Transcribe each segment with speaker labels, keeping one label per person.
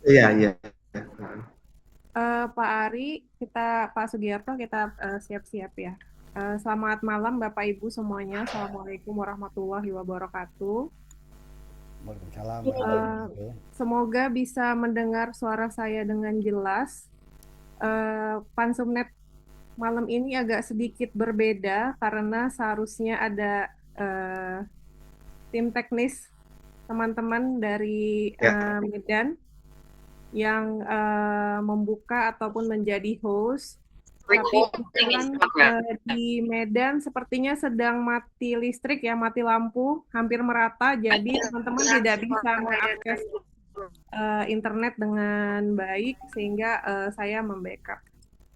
Speaker 1: Iya, iya.
Speaker 2: Pak Ari, Pak Sugiarto, kita siap-siap ya. Selamat malam Bapak Ibu semuanya. Assalamualaikum warahmatullahi wabarakatuh.
Speaker 1: Waalaikumsalam
Speaker 2: Eh,
Speaker 1: warahmatullahi wabarakatuh.
Speaker 2: Semoga bisa mendengar suara saya dengan jelas. Pansumnet malam ini agak sedikit berbeda karena seharusnya ada eh, tim teknis teman-teman dari
Speaker 1: Ya,
Speaker 2: Medan yang membuka ataupun menjadi host. Tapi kebetulan di Medan sepertinya sedang mati listrik ya, mati lampu, hampir merata. Jadi teman-teman tidak bisa mengakses internet dengan baik, sehingga saya membackup.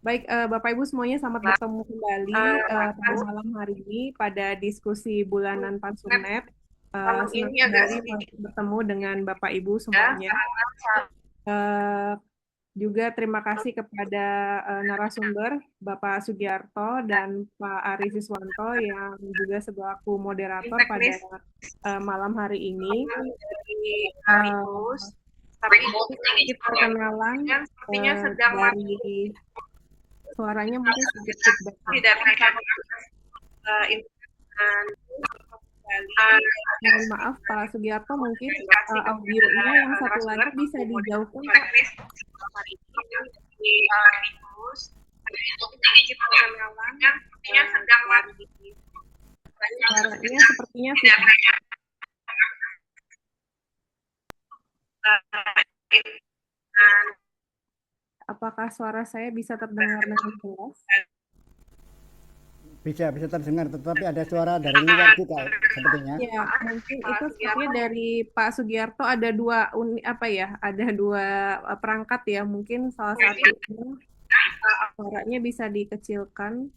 Speaker 2: Baik, Bapak Ibu semuanya selamat bertemu kembali pada malam hari ini pada diskusi bulanan Pansumnet. Senang sekali bertemu dengan Bapak Ibu semuanya. Eh, Juga terima kasih kepada narasumber Bapak Sugiarto dan Pak Ari Siswanto yang juga selaku moderator pada malam hari ini. Eh, Sedikit perkenalan dari suaranya mungkin sedikit feedback ya. Mohon maaf Pak Sugiarto mungkin audionya yang satu lagi bisa dijauhkan Pak. Suaranya sepertinya feedback. Apakah suara saya bisa terdengar dengan jelas?
Speaker 1: bisa bisa terdengar, tetapi ada suara dari luar juga sepertinya.
Speaker 2: Ya, mungkin itu sepertinya dari Pak Sugiarto ada dua apa ya? Ada dua perangkat ya. Mungkin salah satunya suaranya bisa dikecilkan.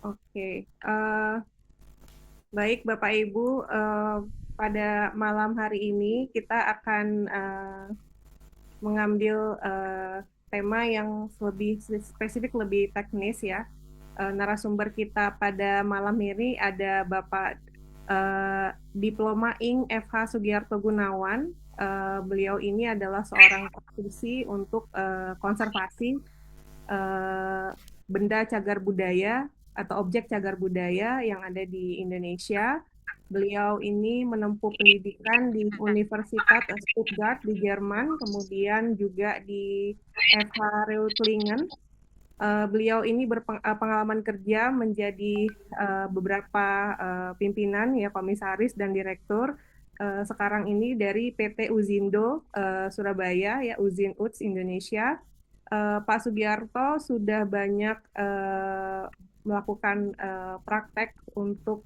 Speaker 2: Oke. Baik Bapak Ibu, pada malam hari ini kita akan mengambil tema yang lebih spesifik, lebih teknis ya. Narasumber kita pada malam ini ada Bapak Diploma Ing FH Sugiarto Gunawan. Beliau ini adalah seorang praktisi untuk konservasi eh, benda cagar budaya atau objek cagar budaya yang ada di Indonesia. Beliau ini menempuh pendidikan di Universitas Stuttgart di Jerman, kemudian juga di FH Reutlingen. Beliau ini berpengalaman kerja menjadi beberapa pimpinan ya komisaris dan direktur. Sekarang ini dari PT Uzindo Surabaya ya Uzin Uds Indonesia. Pak Sugiarto sudah banyak melakukan praktek untuk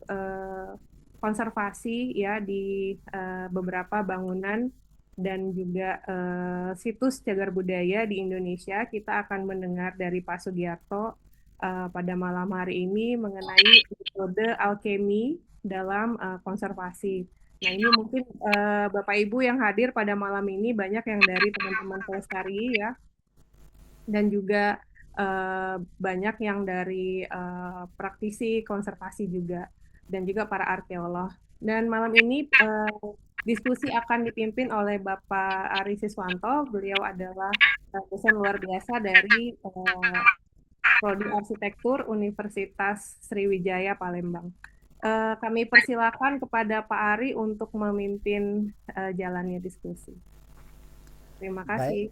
Speaker 2: konservasi ya di beberapa bangunan dan juga situs cagar budaya di Indonesia. Kita akan mendengar dari Pak Sugiarto pada malam hari ini mengenai metode alkemi dalam konservasi. Nah, ini mungkin Bapak Ibu yang hadir pada malam ini banyak yang dari teman-teman pelestari ya, dan juga banyak yang dari praktisi konservasi juga, dan juga para arkeolog. Dan malam ini diskusi akan dipimpin oleh Bapak Ari Siswanto. Beliau adalah dosen luar biasa dari Prodi Arsitektur Universitas Sriwijaya Palembang. Kami persilakan kepada Pak Ari untuk memimpin jalannya diskusi. Terima
Speaker 1: Baik,
Speaker 2: kasih.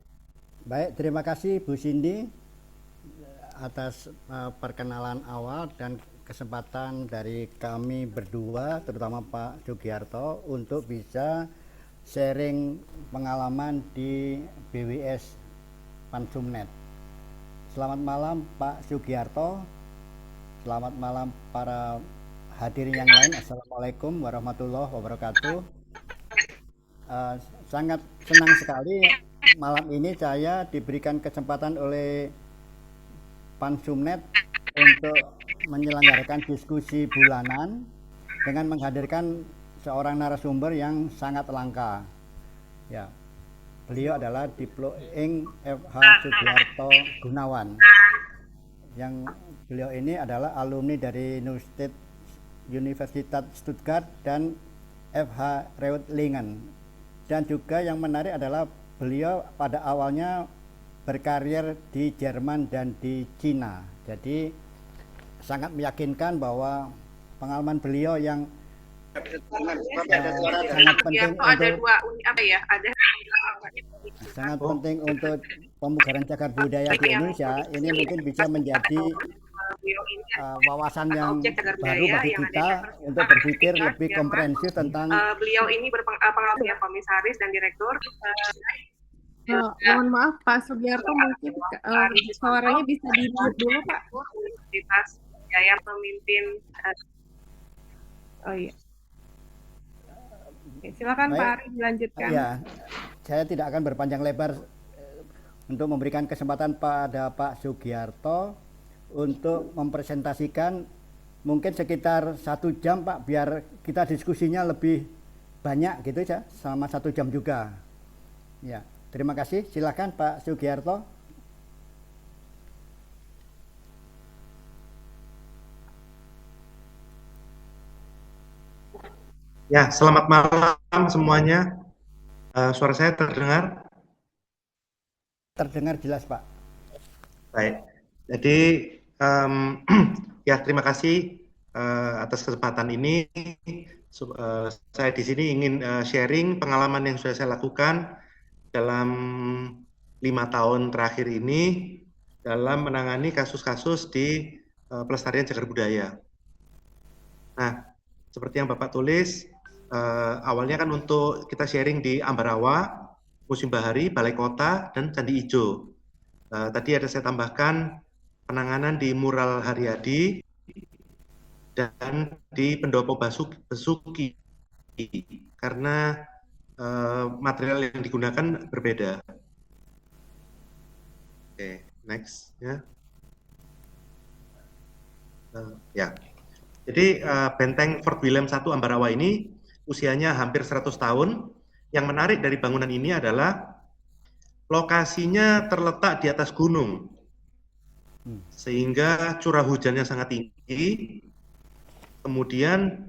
Speaker 1: baik. Terima kasih Bu Cindy atas perkenalan awal dan kesempatan dari kami berdua, terutama Pak Sugiarto, untuk bisa sharing pengalaman di BWS Pansumnet. Selamat malam Pak Sugiarto, selamat malam para hadirin yang lain. Assalamualaikum warahmatullahi wabarakatuh. Eh, Sangat senang sekali malam ini saya diberikan kesempatan oleh Pansumnet untuk menyelenggarakan diskusi bulanan dengan menghadirkan seorang narasumber yang sangat langka. Ya, beliau adalah Diplo Ing FH Sugiarto Gunawan, yang beliau ini adalah alumni dari Universitas Stuttgart dan FH Reutlingen. Dan juga yang menarik adalah beliau pada awalnya berkarir di Jerman dan di Cina. Jadi sangat meyakinkan bahwa pengalaman beliau yang sangat penting untuk pemugaran cagar budaya di Indonesia ini mungkin bisa menjadi wawasan yang baru bagi kita untuk berpikir lebih komprehensif tentang
Speaker 2: beliau ini berpengalaman ya komisaris dan direktur. Mohon maaf Pak Sugiarto, mungkin suaranya bisa di-mute dulu Pak. Universitas Jaya memimpin. Oh iya. Oke, silakan Pak Ari dilanjutkan.
Speaker 1: Ya, saya tidak akan berpanjang lebar untuk memberikan kesempatan pada Pak Sugiarto untuk mempresentasikan mungkin sekitar 1 jam Pak, biar kita diskusinya lebih banyak gitu ya, selama 1 jam juga. Ya, terima kasih. Silakan Pak Sugiarto.
Speaker 3: Ya, selamat malam semuanya. Suara saya terdengar?
Speaker 1: Terdengar jelas, Pak.
Speaker 3: Baik. Jadi, ya terima kasih atas kesempatan ini. Saya di sini ingin sharing pengalaman yang sudah saya lakukan dalam 5 tahun terakhir ini dalam menangani kasus-kasus di pelestarian cagar budaya. Nah, seperti yang Bapak tulis, awalnya kan untuk kita sharing di Ambarawa, Museum Bahari, Balai Kota, dan Candi Ijo. Tadi ada saya tambahkan penanganan di Mural Haryadi dan di Pendopo Besuki karena material yang digunakan berbeda. Oke, next ya. Ya. Jadi benteng Fort William I Ambarawa ini usianya hampir 100 tahun. Yang menarik dari bangunan ini adalah lokasinya terletak di atas gunung, sehingga curah hujannya sangat tinggi. Kemudian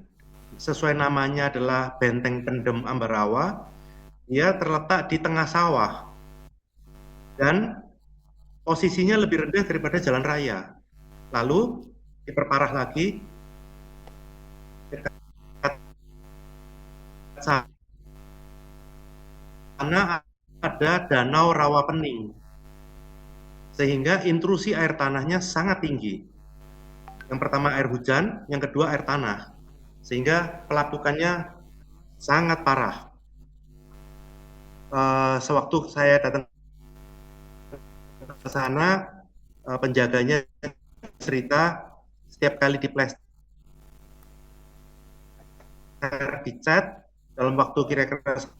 Speaker 3: sesuai namanya adalah Benteng Pendem Ambarawa, dia terletak di tengah sawah dan posisinya lebih rendah daripada jalan raya. Lalu diperparah lagi, sana ada danau Rawapening, sehingga intrusi air tanahnya sangat tinggi. Yang pertama air hujan, yang kedua air tanah, sehingga pelapukannya sangat parah. Sewaktu saya datang ke sana, penjaganya cerita setiap kali dicat dalam waktu kira-kira 1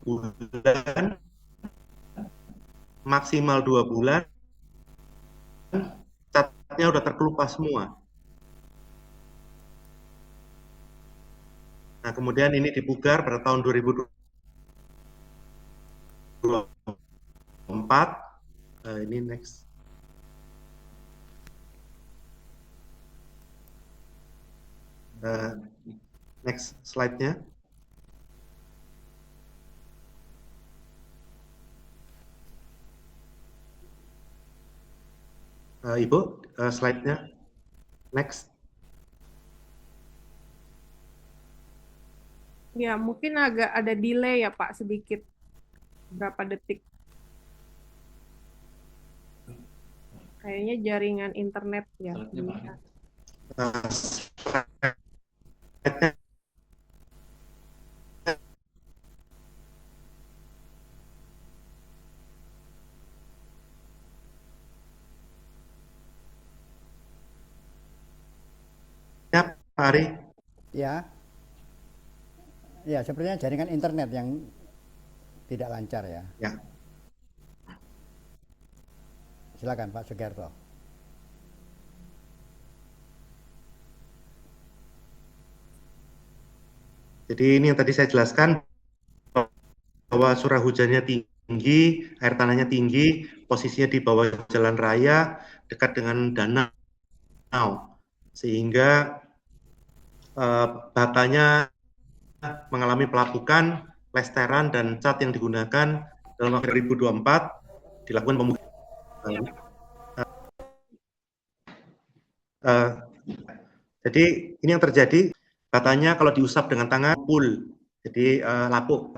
Speaker 3: bulan, maksimal 2 bulan, catnya udah terkelupas semua. Nah, kemudian ini dipugar pada tahun 2024. Ini next. Next slide-nya. Ibu, slide-nya. Next.
Speaker 2: Ya, mungkin agak ada delay ya Pak, sedikit. Berapa detik. Kayaknya jaringan internet ya.
Speaker 3: Ya, Pak Ari.
Speaker 1: Ya. Ya, sepertinya jaringan internet yang tidak lancar ya.
Speaker 3: Ya.
Speaker 1: Silakan Pak Sugiarto.
Speaker 3: Jadi ini yang tadi saya jelaskan bahwa curah hujannya tinggi, air tanahnya tinggi, posisinya di bawah jalan raya, dekat dengan danau, sehingga batanya mengalami pelapukan, plesteran, dan cat yang digunakan dalam tahun 2024 dilakukan pemukiman. Jadi ini yang terjadi, batanya kalau diusap dengan tangan full, jadi lapuk.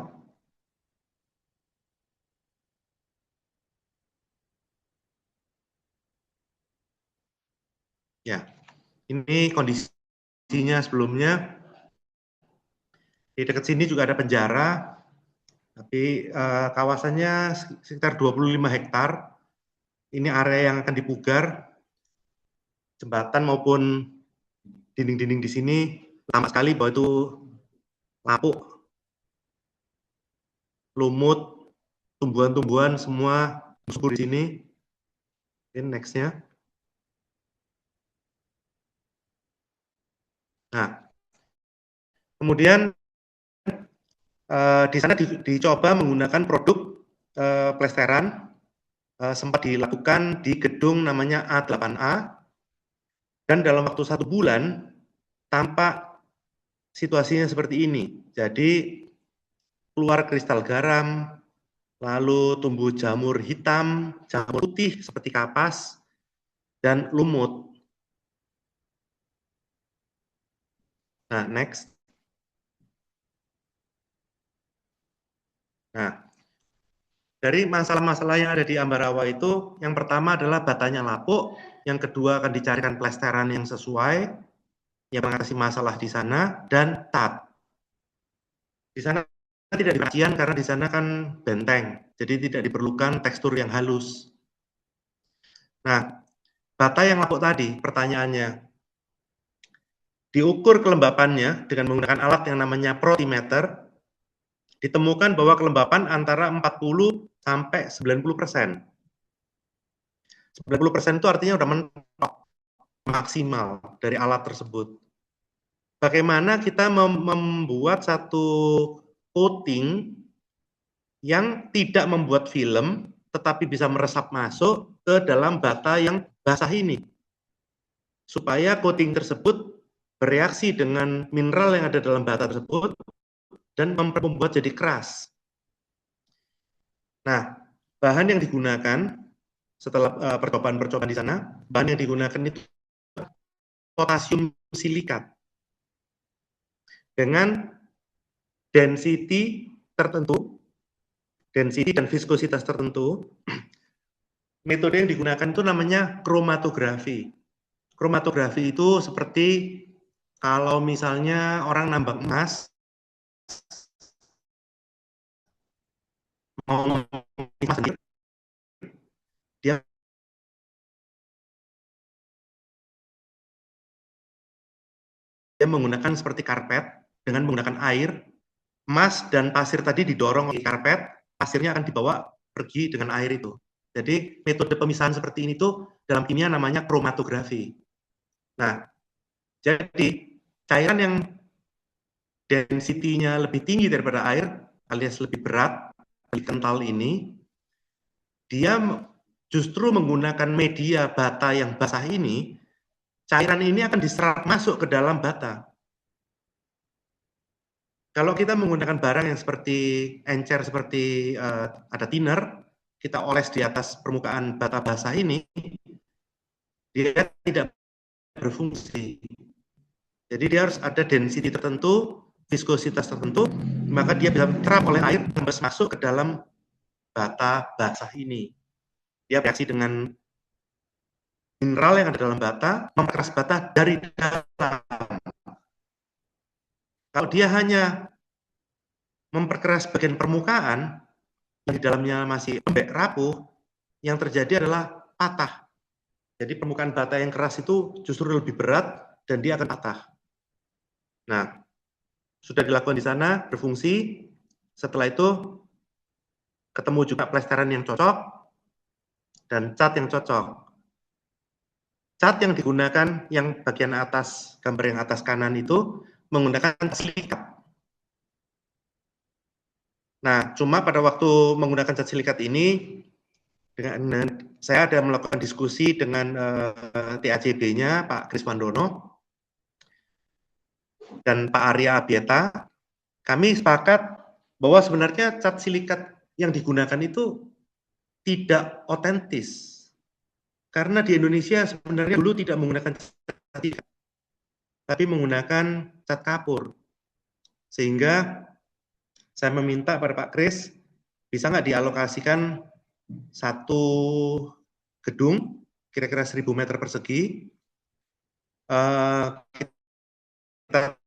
Speaker 3: Ya, ini kondisinya sebelumnya. Di dekat sini juga ada penjara, tapi kawasannya sekitar 25 hektar. Ini area yang akan dipugar, jembatan maupun dinding-dinding di sini lama sekali bahwa itu lapuk, lumut, tumbuhan-tumbuhan semua subur di sini. Ini next-nya. Nah, kemudian di sana dicoba menggunakan produk plesteran, sempat dilakukan di gedung namanya A8A, dan dalam waktu 1 bulan tampak situasinya seperti ini. Jadi keluar kristal garam, lalu tumbuh jamur hitam, jamur putih seperti kapas, dan lumut. Nah, next. Nah, dari masalah-masalah yang ada di Ambarawa itu, yang pertama adalah batanya lapuk, yang kedua akan dicarikan plesteran yang sesuai, yang mengatasi masalah di sana, dan cat. Di sana tidak dikajian karena di sana kan benteng, jadi tidak diperlukan tekstur yang halus. Nah, bata yang lapuk tadi, pertanyaannya, diukur kelembapannya dengan menggunakan alat yang namanya protimeter, ditemukan bahwa kelembapan antara 40 sampai 90%. 90% itu artinya udah mentok maksimal dari alat tersebut. Bagaimana kita membuat satu coating yang tidak membuat film, tetapi bisa meresap masuk ke dalam bata yang basah ini, supaya coating tersebut bereaksi dengan mineral yang ada dalam bata tersebut dan membuat jadi keras. Nah, bahan yang digunakan setelah percobaan-percobaan di sana, bahan yang digunakan itu potasium silikat dengan density tertentu, density dan viskositas tertentu. Metode yang digunakan itu namanya kromatografi. Kromatografi itu seperti kalau misalnya orang nambang emas, mau dia menggunakan seperti karpet dengan menggunakan air, emas dan pasir tadi didorong oleh karpet, pasirnya akan dibawa pergi dengan air itu. Jadi metode pemisahan seperti ini tuh dalam kimia namanya kromatografi. Nah, jadi cairan yang density-nya lebih tinggi daripada air, alias lebih berat, lebih kental ini, dia justru menggunakan media bata yang basah ini, cairan ini akan diserap masuk ke dalam bata. Kalau kita menggunakan barang yang seperti encer, seperti ada thinner, kita oles di atas permukaan bata basah ini, dia tidak berfungsi. Jadi dia harus ada density tertentu, viskositas tertentu, maka dia bisa terap oleh air dan masuk ke dalam bata basah ini. Dia bereaksi dengan mineral yang ada dalam bata, memperkeras bata dari dalam. Kalau dia hanya memperkeras bagian permukaan, yang di dalamnya masih lembek rapuh, yang terjadi adalah patah. Jadi permukaan bata yang keras itu justru lebih berat dan dia akan patah. Nah, sudah dilakukan di sana, berfungsi. Setelah itu ketemu juga plesteran yang cocok dan cat yang cocok. Cat yang digunakan yang bagian atas, gambar yang atas kanan itu menggunakan silikat. Nah, cuma pada waktu menggunakan cat silikat ini, saya ada melakukan diskusi dengan TACB-nya Pak Kris Wandono dan Pak Arya Abieta. Kami sepakat bahwa sebenarnya cat silikat yang digunakan itu tidak otentis. Karena di Indonesia sebenarnya dulu tidak menggunakan cat silikat, tapi menggunakan cat kapur. Sehingga saya meminta pada Pak Kris, bisa nggak dialokasikan satu gedung, kira-kira 1.000 meter persegi, kita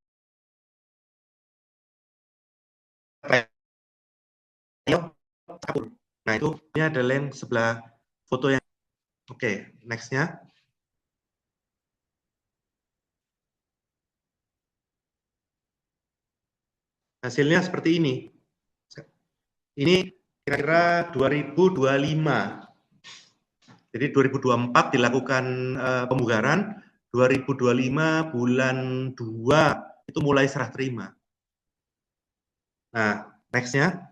Speaker 3: kapur. Nah, itu ini adalah yang sebelah foto yang oke, next-nya. Hasilnya seperti ini. Ini kira-kira 2025. Jadi 2024 dilakukan pemugaran, 2025 bulan 2 itu mulai serah terima. Nah, next-nya.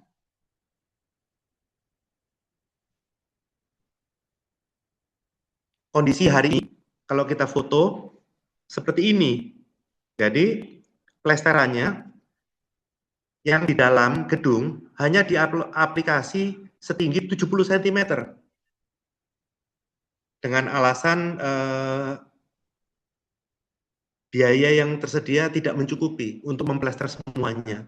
Speaker 3: Kondisi hari ini, kalau kita foto, seperti ini. Jadi, plesterannya yang di dalam gedung hanya diaplikasi setinggi 70 cm. Dengan alasan biaya yang tersedia tidak mencukupi untuk memplester semuanya.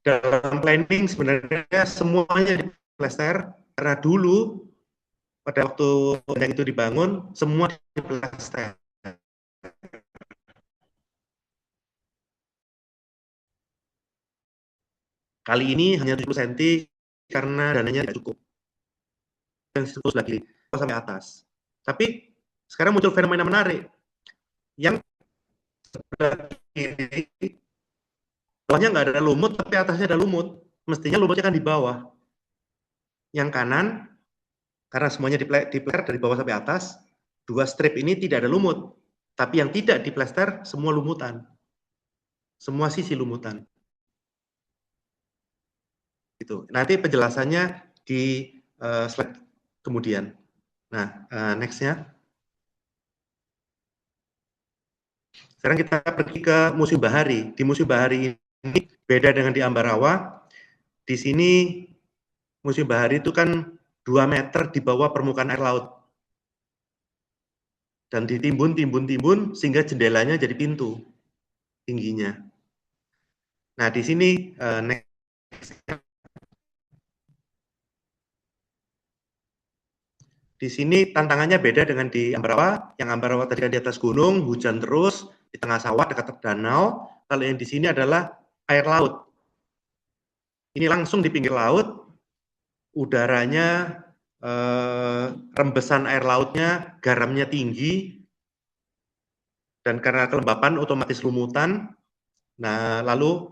Speaker 3: Dalam planning sebenarnya semuanya diplester, karena dulu pada waktu yang itu dibangun, semua diplester. Kali ini hanya 70 cm karena dananya tidak cukup. Yang terus lagi sampai atas. Tapi sekarang muncul fenomena menarik. Yang sebelah kiri, bawahnya nggak ada lumut, tapi atasnya ada lumut. Mestinya lumutnya kan di bawah. Yang kanan, karena semuanya diplester dari bawah sampai atas, dua strip ini tidak ada lumut. Tapi yang tidak diplester, semua lumutan. Semua sisi lumutan. Gitu. Nanti penjelasannya di slide kemudian. Nah, next-nya. Sekarang kita pergi ke Museum Bahari. Di Museum Bahari ini beda dengan di Ambarawa. Di sini Museum Bahari itu kan 2 meter di bawah permukaan air laut. Dan ditimbun sehingga jendelanya jadi pintu tingginya. Nah, di sini next. Di sini tantangannya beda dengan di Ambarawa. Yang Ambarawa tadi kan di atas gunung, hujan terus, di tengah sawah dekat danau. Kalau yang di sini adalah air laut. Ini langsung di pinggir laut, udaranya, rembesan air lautnya, garamnya tinggi, dan karena kelembapan otomatis lumutan. Nah, lalu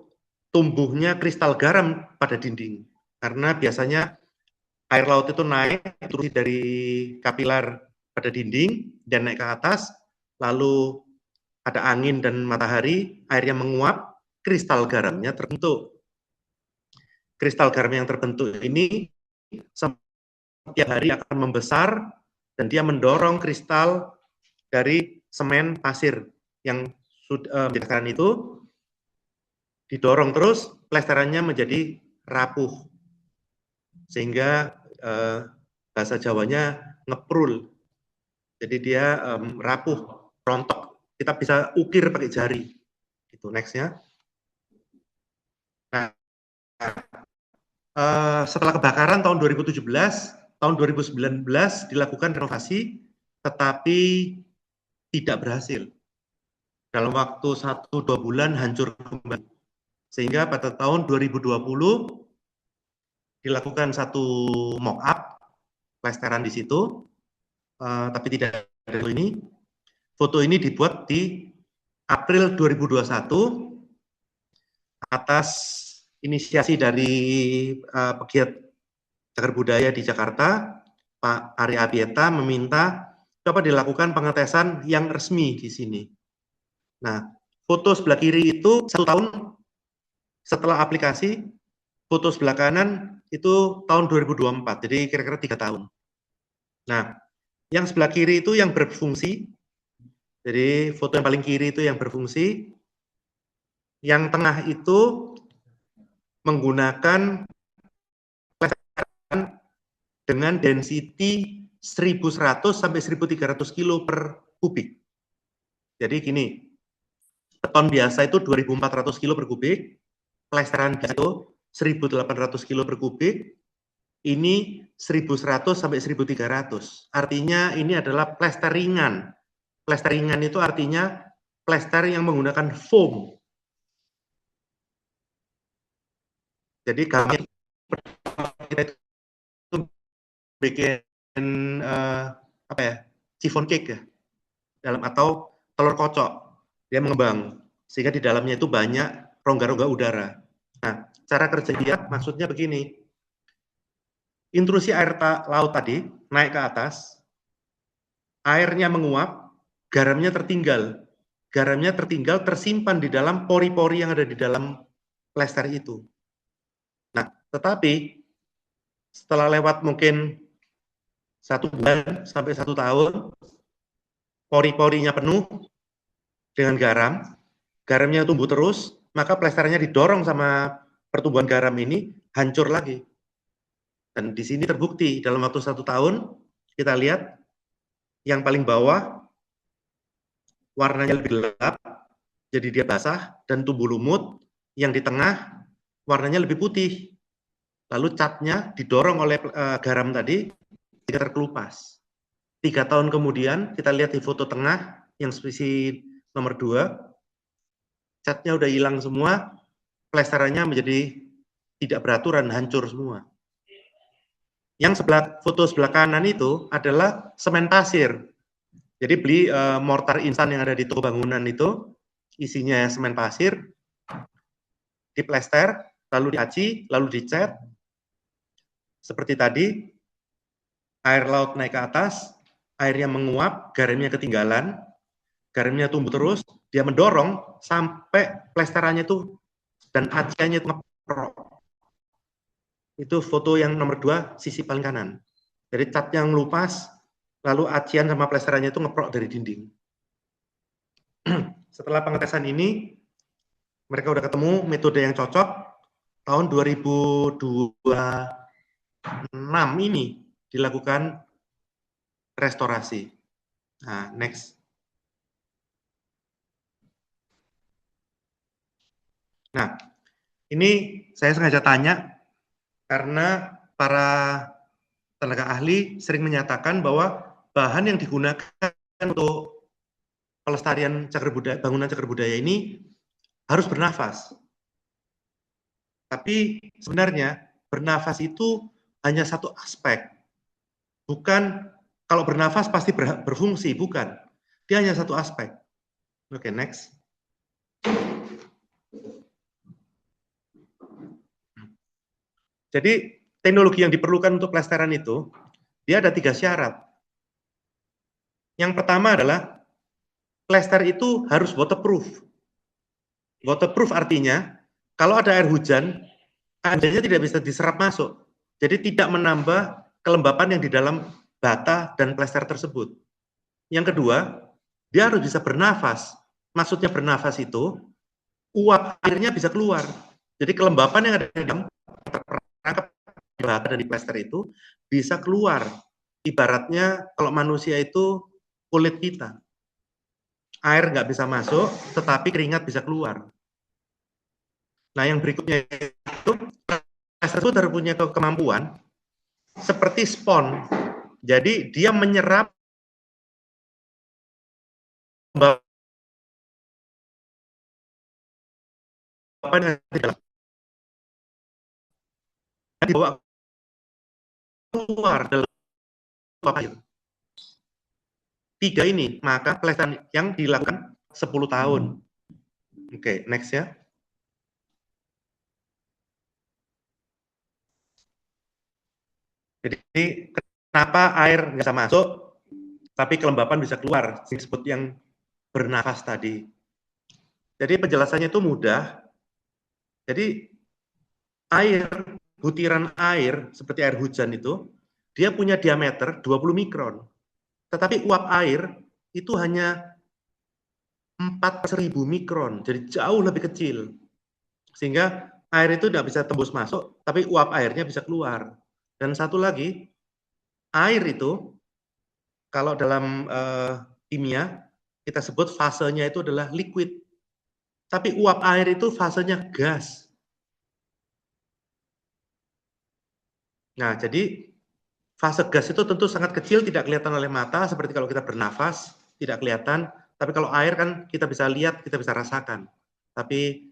Speaker 3: tumbuhnya kristal garam pada dinding. Karena biasanya air laut itu naik terus dari kapilar pada dinding dan naik ke atas, lalu ada angin dan matahari, airnya menguap, kristal garamnya terbentuk. Kristal garam yang terbentuk ini setiap hari akan membesar dan dia mendorong kristal dari semen pasir yang sudah itu didorong terus, plesterannya menjadi rapuh. Sehingga bahasa Jawanya ngeprul. Jadi dia rapuh, rontok. Kita bisa ukir pakai jari. Gitu, next-nya. Nah, setelah kebakaran tahun 2017, tahun 2019 dilakukan renovasi, tetapi tidak berhasil. Dalam waktu 1-2 bulan hancur kembali. Sehingga pada tahun 2020 dilakukan satu mock-up plesteran di situ, tapi tidak ada ini. Foto ini dibuat di April 2021 atas inisiasi dari pegiat cagar budaya di Jakarta, Pak Arya Abieta meminta coba dilakukan pengetesan yang resmi di sini. Nah, foto sebelah kiri itu 1 tahun setelah aplikasi, foto sebelah kanan itu tahun 2024, jadi kira-kira 3 tahun. Nah, yang sebelah kiri itu yang berfungsi, jadi foto yang paling kiri itu yang berfungsi, yang tengah itu menggunakan plesteran dengan density 1100 sampai 1300 kilo per kubik. Jadi gini, beton biasa itu 2400 kilo per kubik, plesteran biasa itu 1800 kilo per kubik, ini 1100 sampai 1300. Artinya ini adalah plester ringan. Plester ringan itu artinya plester yang menggunakan foam. Jadi kami itu bikin apa ya, chiffon cake ya, dalam atau telur kocok, dia mengembang sehingga di dalamnya itu banyak rongga-rongga udara. Nah, cara kerja dia maksudnya begini, intrusi air laut tadi naik ke atas, airnya menguap, garamnya tertinggal tersimpan di dalam pori-pori yang ada di dalam plester itu. Nah, tetapi setelah lewat mungkin 1 bulan sampai 1 tahun, pori-porinya penuh dengan garam, garamnya tumbuh terus, maka plesternya didorong sama pertumbuhan garam ini hancur lagi. Dan di sini terbukti dalam waktu 1 tahun, kita lihat yang paling bawah warnanya lebih gelap, jadi dia basah dan tumbuh lumut, yang di tengah warnanya lebih putih. Lalu catnya didorong oleh garam tadi, sehingga terkelupas. 3 tahun kemudian, kita lihat di foto tengah, yang spesies nomor 2, catnya udah hilang semua, plesterannya menjadi tidak beraturan, hancur semua. Yang foto sebelah kanan itu adalah semen pasir. Jadi beli mortar instan yang ada di toko bangunan itu, isinya semen pasir, diplester, lalu diaci, lalu dicat. Seperti tadi, air laut naik ke atas, airnya menguap, garamnya ketinggalan, garamnya tumbuh terus, dia mendorong sampai plesterannya itu dan aciannya itu ngeprok. Itu foto yang nomor 2, sisi paling kanan. Jadi cat yang melupas, lalu acian sama plesterannya itu ngeprok dari dinding. Setelah pengetesan ini, mereka udah ketemu metode yang cocok. Tahun 2026 ini dilakukan restorasi. Nah, next. Nah, ini saya sengaja tanya karena para tenaga ahli sering menyatakan bahwa bahan yang digunakan untuk pelestarian cagar budaya, bangunan cagar budaya ini harus bernafas. Tapi sebenarnya bernafas itu hanya satu aspek. Bukan kalau bernafas pasti berfungsi, bukan. Dia hanya satu aspek. Oke, next. Jadi teknologi yang diperlukan untuk plesteran itu, dia ada 3 syarat. Yang pertama adalah plester itu harus waterproof. Waterproof artinya kalau ada air hujan, airnya tidak bisa diserap masuk. Jadi tidak menambah kelembapan yang di dalam bata dan plester tersebut. Yang kedua, dia harus bisa bernafas. Maksudnya bernafas itu, uap airnya bisa keluar. Jadi kelembapan yang ada di dalam terperangkap di bata dan di plester itu bisa keluar. Ibaratnya kalau manusia itu kulit kita. Air nggak bisa masuk, tetapi keringat bisa keluar. Nah, yang berikutnya itu, plester itu harus punya kemampuan seperti spons. Jadi, dia menyerap apa yang di dalam, dibawa keluar dalam air. 3 ini, maka plesteran yang dilakukan 10 tahun. Oke, next ya. Jadi kenapa air nggak bisa masuk, tapi kelembapan bisa keluar, disebut yang bernafas tadi. Jadi penjelasannya itu mudah. Jadi air, butiran air seperti air hujan itu, dia punya diameter 20 mikron. Tetapi uap air itu hanya 4.000 mikron, jadi jauh lebih kecil. Sehingga air itu tidak bisa tembus masuk, tapi uap airnya bisa keluar. Dan satu lagi, air itu kalau dalam kimia kita sebut fasenya itu adalah liquid. Tapi uap air itu fasenya gas. Nah, jadi fase gas itu tentu sangat kecil, tidak kelihatan oleh mata, seperti kalau kita bernafas, tidak kelihatan. Tapi kalau air kan kita bisa lihat, kita bisa rasakan. Tapi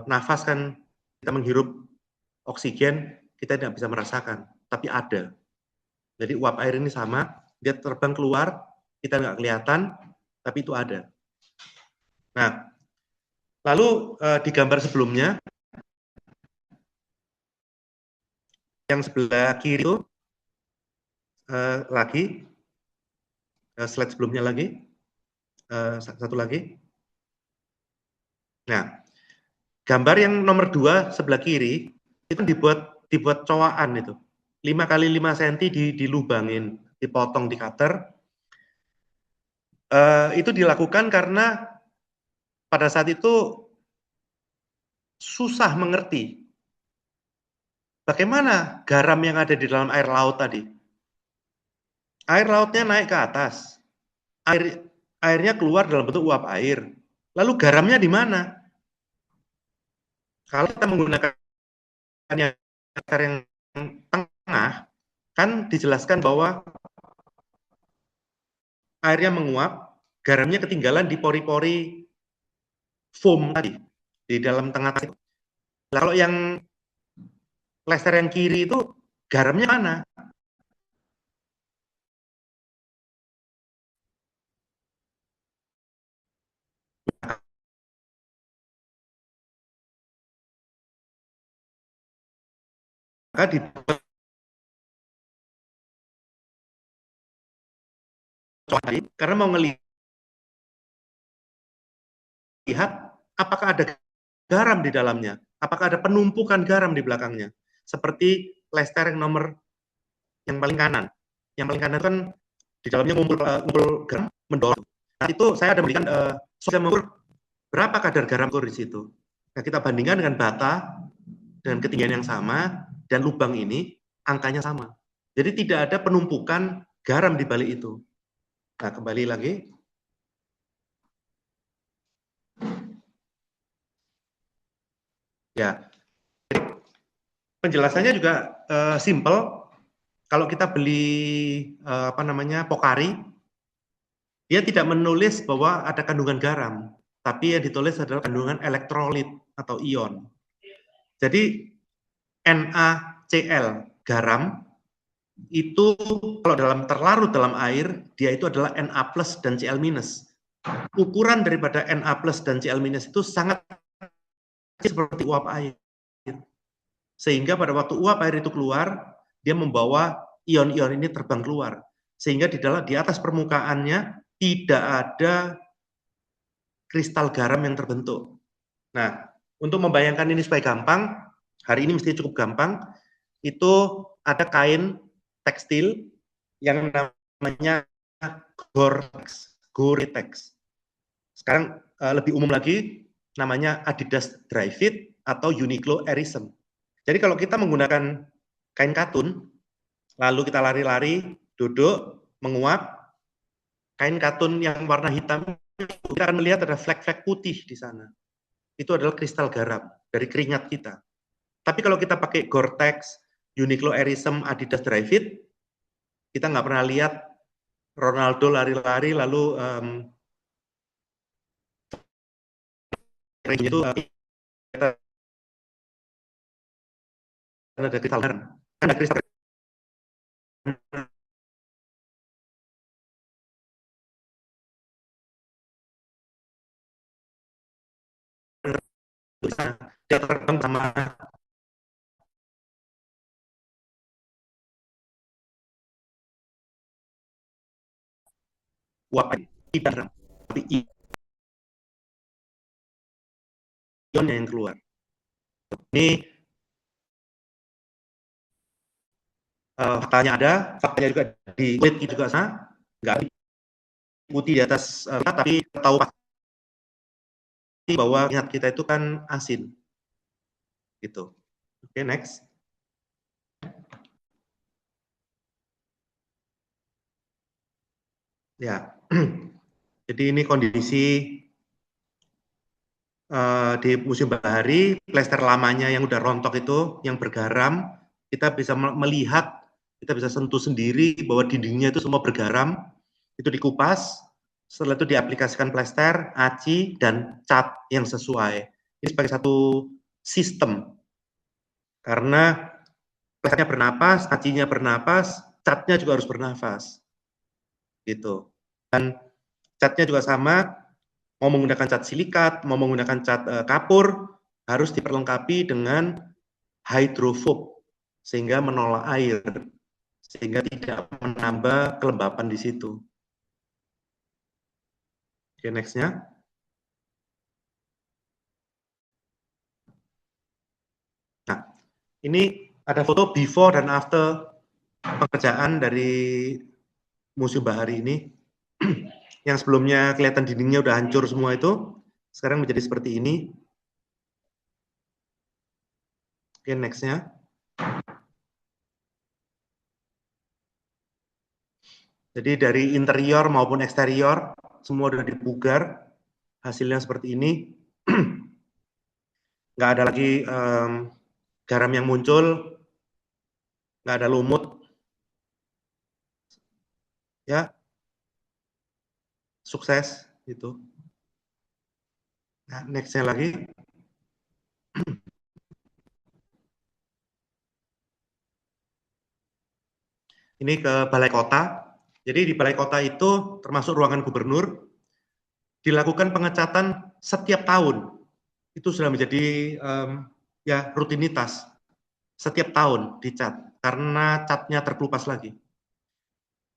Speaker 3: nafas kan kita menghirup oksigen, kita tidak bisa merasakan, tapi ada. Jadi uap air ini sama, dia terbang keluar, kita nggak kelihatan, tapi itu ada. Nah, lalu di gambar sebelumnya, yang sebelah kiri itu, lagi, slide sebelumnya lagi, satu lagi. Nah, gambar yang nomor 2 sebelah kiri, itu dibuat cowaan itu. 5 kali 5 cm dilubangin, dipotong di cutter. Itu dilakukan karena pada saat itu susah mengerti bagaimana garam yang ada di dalam air laut tadi. Air lautnya naik ke atas, airnya keluar dalam bentuk uap air. Lalu garamnya di mana? Kalau kita menggunakan yang tengah, kan dijelaskan bahwa airnya menguap, garamnya ketinggalan di pori-pori foam tadi, di dalam tengah itu. Nah, kalau yang lester yang kiri itu garamnya mana? Maka di karena mau ngelihat apakah ada garam di dalamnya, apakah ada penumpukan garam di belakangnya, seperti lester yang nomor yang paling kanan. Yang paling kanan kan di dalamnya ngumpul garam mendorong. Nah, itu saya ada memberikan saya mengukur berapa kadar garam di situ. Nah, kita bandingkan dengan bata dengan ketinggian yang sama dan lubang ini angkanya sama. Jadi tidak ada penumpukan garam di balik itu. Nah, kembali lagi. Ya, penjelasannya juga simple. Kalau kita beli Pocari, dia tidak menulis bahwa ada kandungan garam, tapi yang ditulis adalah kandungan elektrolit atau ion. Jadi NaCl garam itu kalau terlarut dalam air, dia itu adalah Na plus dan Cl minus. Ukuran daripada Na plus dan Cl minus itu sangat seperti uap air. Sehingga pada waktu uap air itu keluar, dia membawa ion-ion ini terbang keluar. Sehingga di atas permukaannya tidak ada kristal garam yang terbentuk. Nah, untuk membayangkan ini supaya gampang, hari ini mesti cukup gampang, itu ada kain tekstil yang namanya Gore-Tex. Sekarang lebih umum lagi, namanya Adidas Dri-Fit atau Uniqlo Airism. Jadi kalau kita menggunakan kain katun, lalu kita lari-lari, duduk, menguap, kain katun yang warna hitam, kita akan melihat ada flek-flek putih di sana. Itu adalah kristal garam dari keringat kita. Tapi kalau kita pakai Gore-Tex, Uniqlo Airism, Adidas Dri-Fit, kita nggak pernah lihat Ronaldo lari-lari lalu itu ada kristal garam. Ada kristal dia terbang sama uap tidak, tapi ionnya yang keluar. Ini faktanya ada, faktanya juga di kulit juga sana, nggak putih di atas tapi tahu pasti bahwa minyak kita itu kan asin, gitu. Oke, next. Ya, jadi ini kondisi di Museum Bahari, plester lamanya yang udah rontok itu, yang bergaram, kita bisa melihat, kita bisa sentuh sendiri bahwa dindingnya itu semua bergaram, itu dikupas, setelah itu diaplikasikan plester, aci, dan cat yang sesuai. Ini sebagai satu sistem, karena plesternya bernapas, acinya bernapas, catnya juga harus bernafas, gitu. Dan catnya juga sama, mau menggunakan cat silikat, mau menggunakan cat kapur, harus diperlengkapi dengan hydrophobe, sehingga menolak air, sehingga tidak menambah kelembapan di situ. Oke, next-nya. Nah, ini ada foto before dan after pekerjaan dari Museum Bahari ini. Yang sebelumnya kelihatan dindingnya udah hancur semua itu, sekarang menjadi seperti ini. Oke, next-nya. Jadi dari interior maupun eksterior, semua sudah dipugar, hasilnya seperti ini. Nggak ada lagi garam yang muncul, nggak ada lumut. Ya, sukses, gitu. Nah, next-nya lagi. Ini ke Balai Kota. Jadi di Balai Kota itu termasuk ruangan gubernur, dilakukan pengecatan setiap tahun. Itu sudah menjadi ya rutinitas. Setiap tahun dicat, karena catnya terkelupas lagi.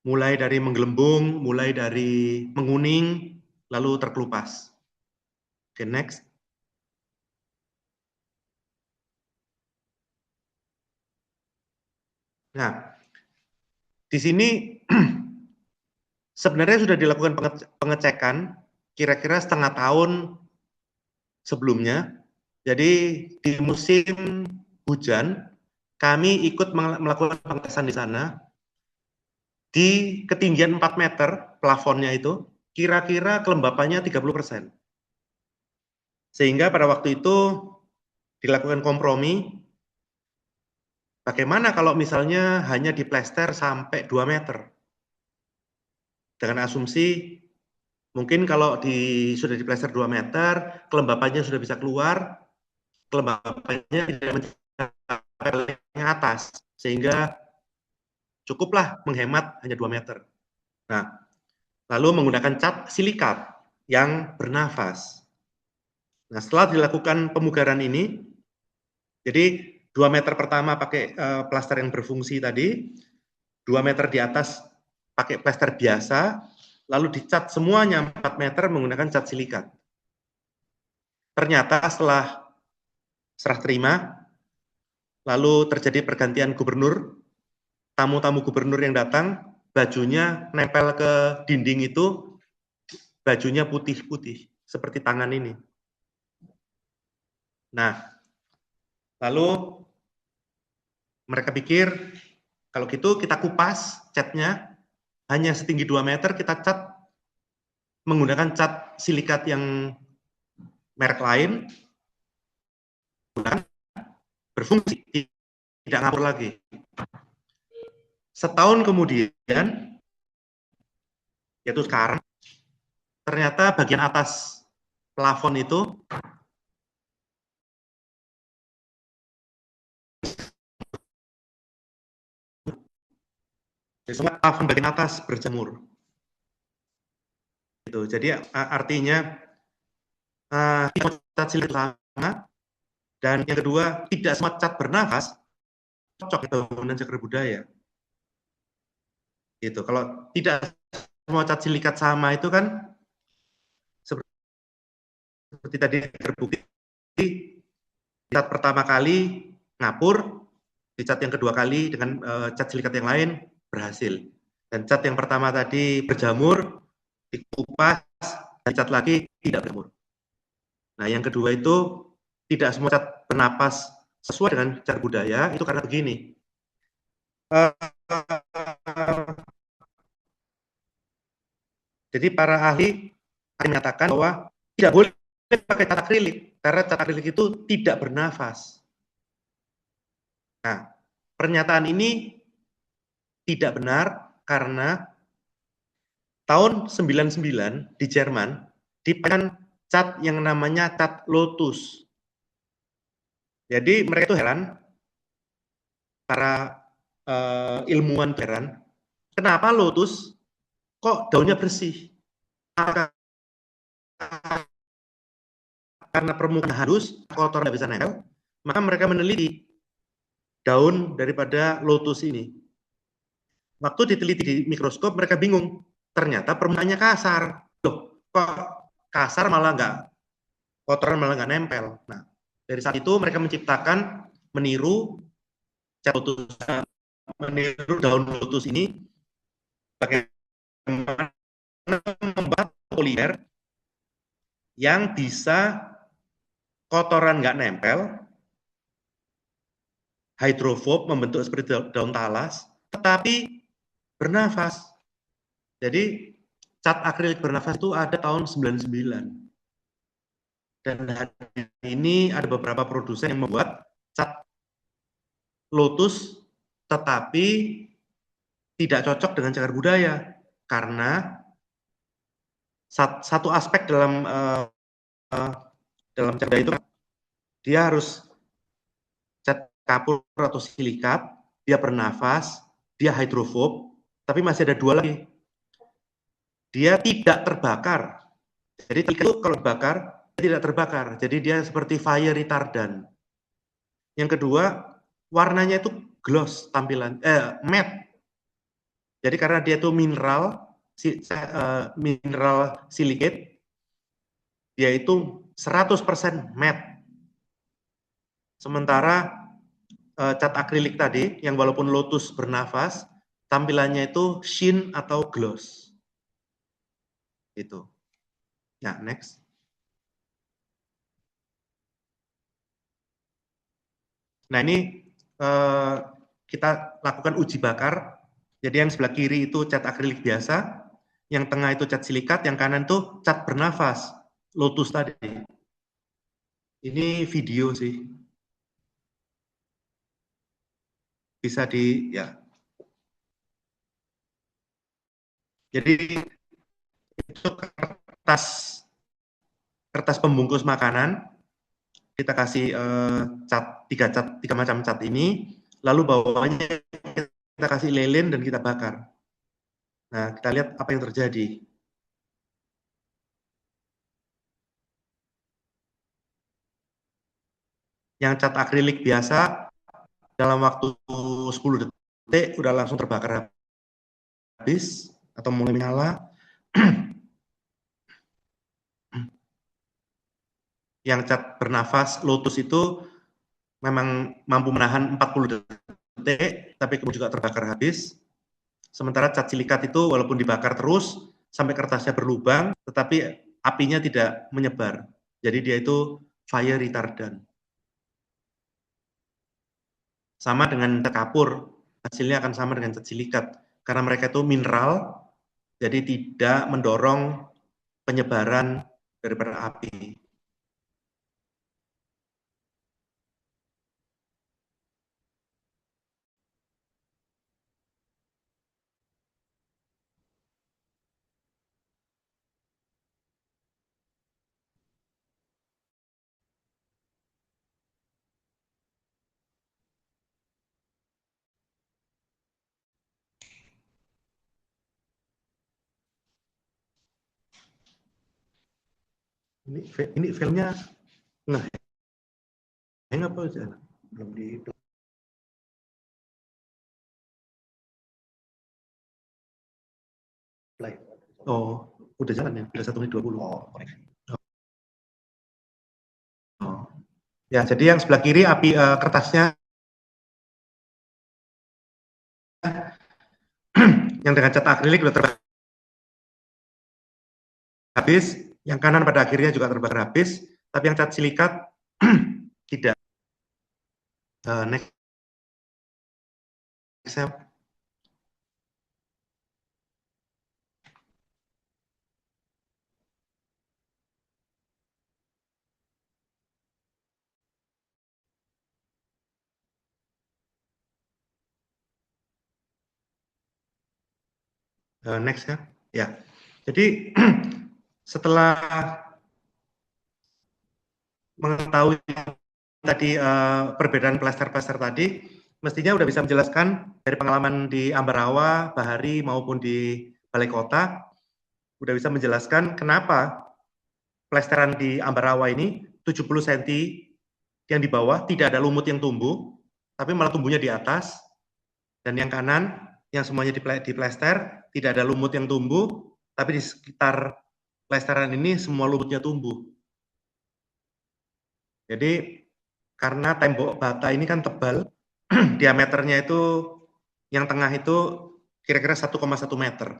Speaker 3: Mulai dari menggelembung, mulai dari menguning, lalu terkelupas. Oke, next. Nah, di sini sebenarnya sudah dilakukan pengecekan kira-kira setengah tahun sebelumnya. Jadi di musim hujan, kami ikut melakukan pengetesan di sana. Di ketinggian 4 meter plafonnya itu, kira-kira kelembapannya 30%. Sehingga pada waktu itu dilakukan kompromi, bagaimana kalau misalnya hanya diplester sampai 2 meter? Dengan asumsi mungkin kalau sudah diplester 2 meter, kelembapannya sudah bisa keluar, kelembapannya tidak mencapai atas, sehingga cukuplah menghemat hanya 2 meter. Nah, lalu menggunakan cat silikat yang bernafas. Nah, setelah dilakukan pemugaran ini, jadi 2 meter pertama pakai plaster yang berfungsi tadi, 2 meter di atas pakai plaster biasa, lalu dicat semuanya 4 meter menggunakan cat silikat. Ternyata setelah serah terima, lalu terjadi pergantian gubernur, tamu-tamu gubernur yang datang, bajunya nempel ke dinding itu, bajunya putih-putih, seperti tangan ini. Nah, lalu mereka pikir, kalau gitu kita kupas catnya, hanya setinggi 2 meter, kita cat menggunakan cat silikat yang merek lain, berfungsi, tidak ngapur lagi. Setahun kemudian, yaitu sekarang, ternyata bagian atas plafon itu semua plafon bagian atas berjamur. Gitu. Jadi artinya cat silikat sama, dan yang kedua tidak semua cat bernafas cocok dengan bangunan cagar budaya. Gitu. Kalau tidak semua cat silikat sama itu kan seperti tadi terbukti cat pertama kali ngapur, di cat yang kedua kali dengan cat silikat yang lain berhasil. Dan cat yang pertama tadi berjamur, dikupas, cat lagi tidak berjamur. Nah, yang kedua itu tidak semua cat bernapas sesuai dengan cara budaya, itu karena begini. Jadi para ahli menyatakan bahwa tidak boleh pakai cat akrilik, karena cat akrilik itu tidak bernafas. Nah, pernyataan ini tidak benar karena tahun 99 di Jerman dipakai cat yang namanya cat lotus. Jadi mereka itu heran, para ilmuwan heran, kenapa lotus kok daunnya bersih? Karena permukaan halus, kotor tidak bisa nempel, maka mereka meneliti daun daripada lotus ini. Waktu diteliti di mikroskop, mereka bingung. Ternyata permukaannya kasar. Loh, kok kasar malah nggak, kotoran malah nggak nempel. Nah, dari saat itu mereka menciptakan, meniru cat lotus, meniru daun lotus ini, bagaimana membuat polimer yang bisa kotoran nggak nempel, hydrophobe, membentuk seperti daun talas, tetapi bernafas. Jadi cat akrilik bernafas itu ada tahun 99. Dan hari ini ada beberapa produsen yang membuat cat lotus tetapi tidak cocok dengan cagar budaya karena satu aspek dalam cagar budaya itu dia harus cat kapur atau silikat, dia bernafas, dia hydrophobe, tapi masih ada dua lagi. Dia tidak terbakar. Jadi itu kalau dibakar, dia tidak terbakar. Jadi dia seperti fire retardant. Yang kedua, warnanya itu gloss tampilan, matte. Jadi karena dia itu mineral silicate, dia itu 100% matte. Sementara cat akrilik tadi, yang walaupun lotus bernafas, tampilannya itu sheen atau gloss. Itu. Ya, next. Nah, ini kita lakukan uji bakar. Jadi yang sebelah kiri itu cat akrilik biasa, yang tengah itu cat silikat, yang kanan itu cat bernafas, lotus tadi. Ini video sih. Bisa di, ya. Jadi itu kertas pembungkus makanan, kita kasih tiga macam cat ini, lalu bawahnya kita kasih lilin dan kita bakar. Nah, kita lihat apa yang terjadi. Yang cat akrilik biasa dalam waktu 10 detik udah langsung terbakar habis atau mulai menyala. Yang cat bernafas lotus itu memang mampu menahan 40 detik, tapi kemudian juga terbakar habis. Sementara cat silikat itu walaupun dibakar terus sampai kertasnya berlubang, tetapi apinya tidak menyebar. Jadi dia itu fire retardant. Sama dengan cat kapur, hasilnya akan sama dengan cat silikat. Karena mereka itu mineral, jadi tidak mendorong penyebaran daripada api. Ini filmnya hang apa aja? Belum di play. Oh, udah jalan ya? Udah 1 menit 20. Oh. Ya, jadi yang sebelah kiri api kertasnya yang dengan cat akrilik sudah terbakar habis, yang kanan pada akhirnya juga terbakar habis, tapi yang cat silikat tidak. Next. Next ya. Ya. Jadi setelah mengetahui tadi perbedaan plester-plester tadi, mestinya udah bisa menjelaskan dari pengalaman di Ambarawa, Bahari maupun di Balai Kota, udah bisa menjelaskan kenapa plesteran di Ambarawa ini 70 cm yang di bawah tidak ada lumut yang tumbuh, tapi malah tumbuhnya di atas, dan yang kanan yang semuanya di plester tidak ada lumut yang tumbuh, tapi di sekitar plesteran ini semua lumutnya tumbuh. Jadi karena tembok bata ini kan tebal, diameternya itu yang tengah itu kira-kira 1,1 meter.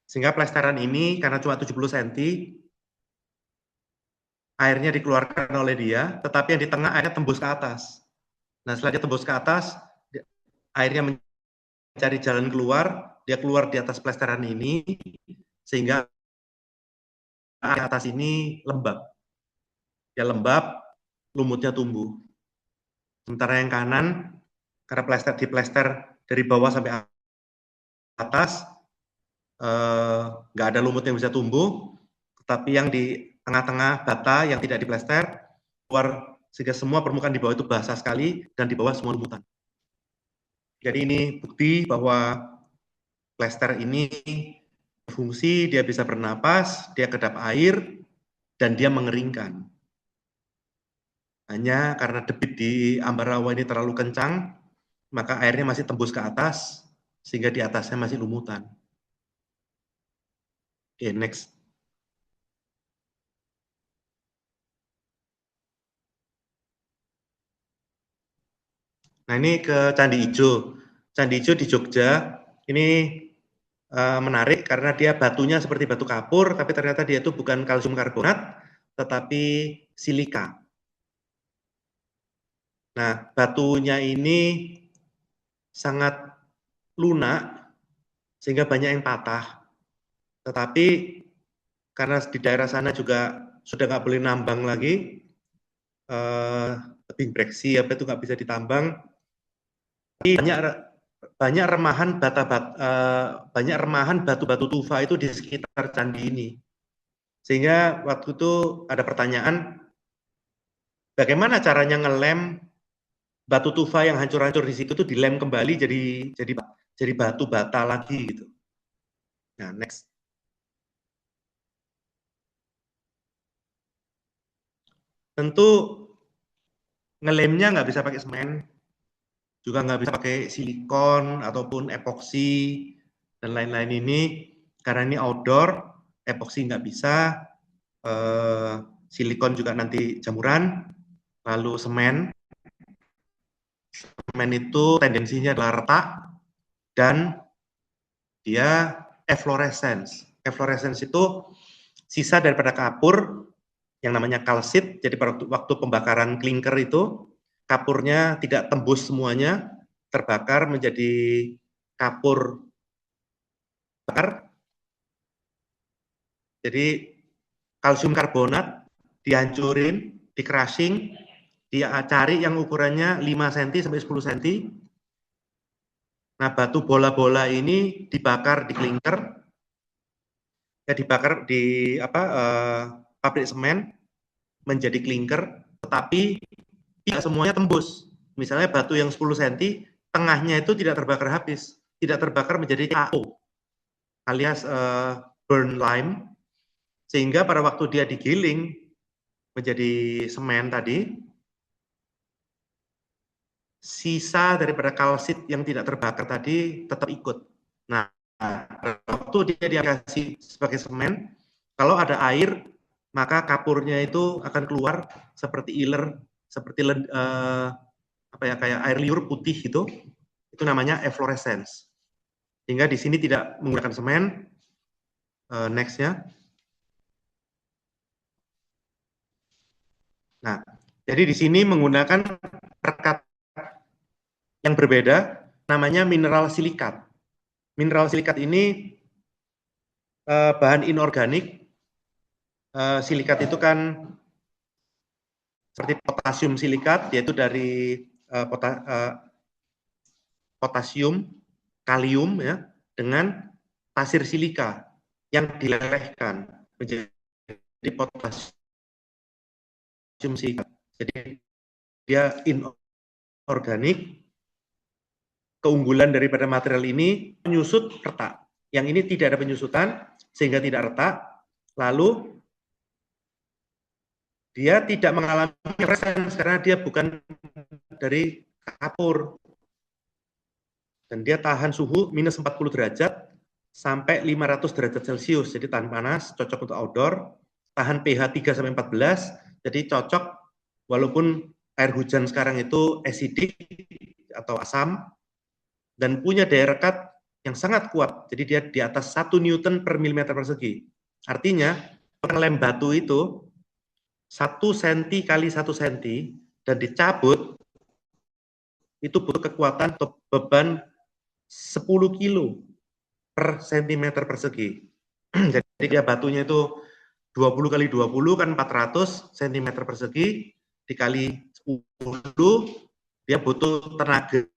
Speaker 3: Sehingga plesteran ini karena cuma 70 cm, airnya dikeluarkan oleh dia, tetapi yang di tengah airnya tembus ke atas. Nah, setelah dia tembus ke atas, airnya mencari jalan keluar, dia keluar di atas plesteran ini, sehingga air atas ini lembab. Dia lembab, lumutnya tumbuh. Sementara yang kanan, karena plester dari bawah sampai atas, nggak ada lumut yang bisa tumbuh, tetapi yang di tengah-tengah bata yang tidak diplester, keluar sehingga semua permukaan di bawah itu basah sekali, dan di bawah semua lumutan. Jadi ini bukti bahwa plester ini fungsi, dia bisa bernapas, dia kedap air, dan dia mengeringkan. Hanya karena debit di Ambarawa ini terlalu kencang, maka airnya masih tembus ke atas, sehingga di atasnya masih lumutan. Oke, next. Nah, ini ke Candi Ijo. Candi Ijo di Jogja, ini menarik karena dia batunya seperti batu kapur, tapi ternyata dia itu bukan kalsium karbonat, tetapi silika. Nah, batunya ini sangat lunak, sehingga banyak yang patah. Tetapi karena di daerah sana juga sudah nggak boleh nambang lagi, tebing breksi apa itu nggak bisa ditambang. Tapi banyak remahan banyak remahan batu-batu tufa itu di sekitar candi ini. Sehingga waktu itu ada pertanyaan, bagaimana caranya ngelem batu tufa yang hancur-hancur di situ tuh dilem kembali jadi batu bata lagi gitu. Nah, next. Tentu ngelemnya nggak bisa pakai semen, juga nggak bisa pakai silikon ataupun epoksi dan lain-lain ini, karena ini outdoor, epoksi nggak bisa, silikon juga nanti jamuran, lalu semen itu tendensinya adalah retak dan dia efflorescence. Efflorescence itu sisa daripada kapur yang namanya kalsit. Jadi pada waktu pembakaran klinker itu kapurnya tidak tembus semuanya, terbakar menjadi kapur bakar. Jadi kalsium karbonat dihancurin, di crushing, dia cari yang ukurannya 5 cm sampai 10 cm. Nah, batu bola-bola ini dibakar di klinker, ya dibakar di pabrik semen menjadi klinker, tetapi tidak semuanya tembus. Misalnya batu yang 10 cm, tengahnya itu tidak terbakar habis, tidak terbakar menjadi KO, alias burn lime, sehingga pada waktu dia digiling menjadi semen tadi, sisa daripada kalsit yang tidak terbakar tadi tetap ikut. Nah, waktu dia diaplikasi sebagai semen, kalau ada air, maka kapurnya itu akan keluar seperti iler, seperti kayak air liur putih itu namanya efflorescence. sehingga di sini tidak menggunakan semen. Next-nya. Nah, jadi di sini menggunakan perekat yang berbeda, namanya mineral silikat. Mineral silikat ini bahan inorganik. Silikat itu kan seperti potasium silikat, yaitu dari potasium, kalium ya, dengan pasir silika yang dilelehkan menjadi potasium silikat. Jadi dia inorganik. Keunggulan daripada material ini penyusut retak. Yang ini tidak ada penyusutan sehingga tidak retak. Lalu dia tidak mengalami resistance karena dia bukan dari kapur. Dan dia tahan suhu minus 40 derajat sampai 500 derajat Celcius. Jadi tahan panas, cocok untuk outdoor. Tahan pH 3 sampai 14, jadi cocok walaupun air hujan sekarang itu acidic atau asam, dan punya daya rekat yang sangat kuat. Jadi dia di atas 1 Newton per milimeter persegi. Artinya, lem batu itu 1 cm kali 1 cm dan dicabut, itu butuh kekuatan atau beban 10 kilo per centimeter persegi. Jadi dia batunya itu 20 kali 20 kan 400 cm persegi, dikali 10, dia butuh tenaga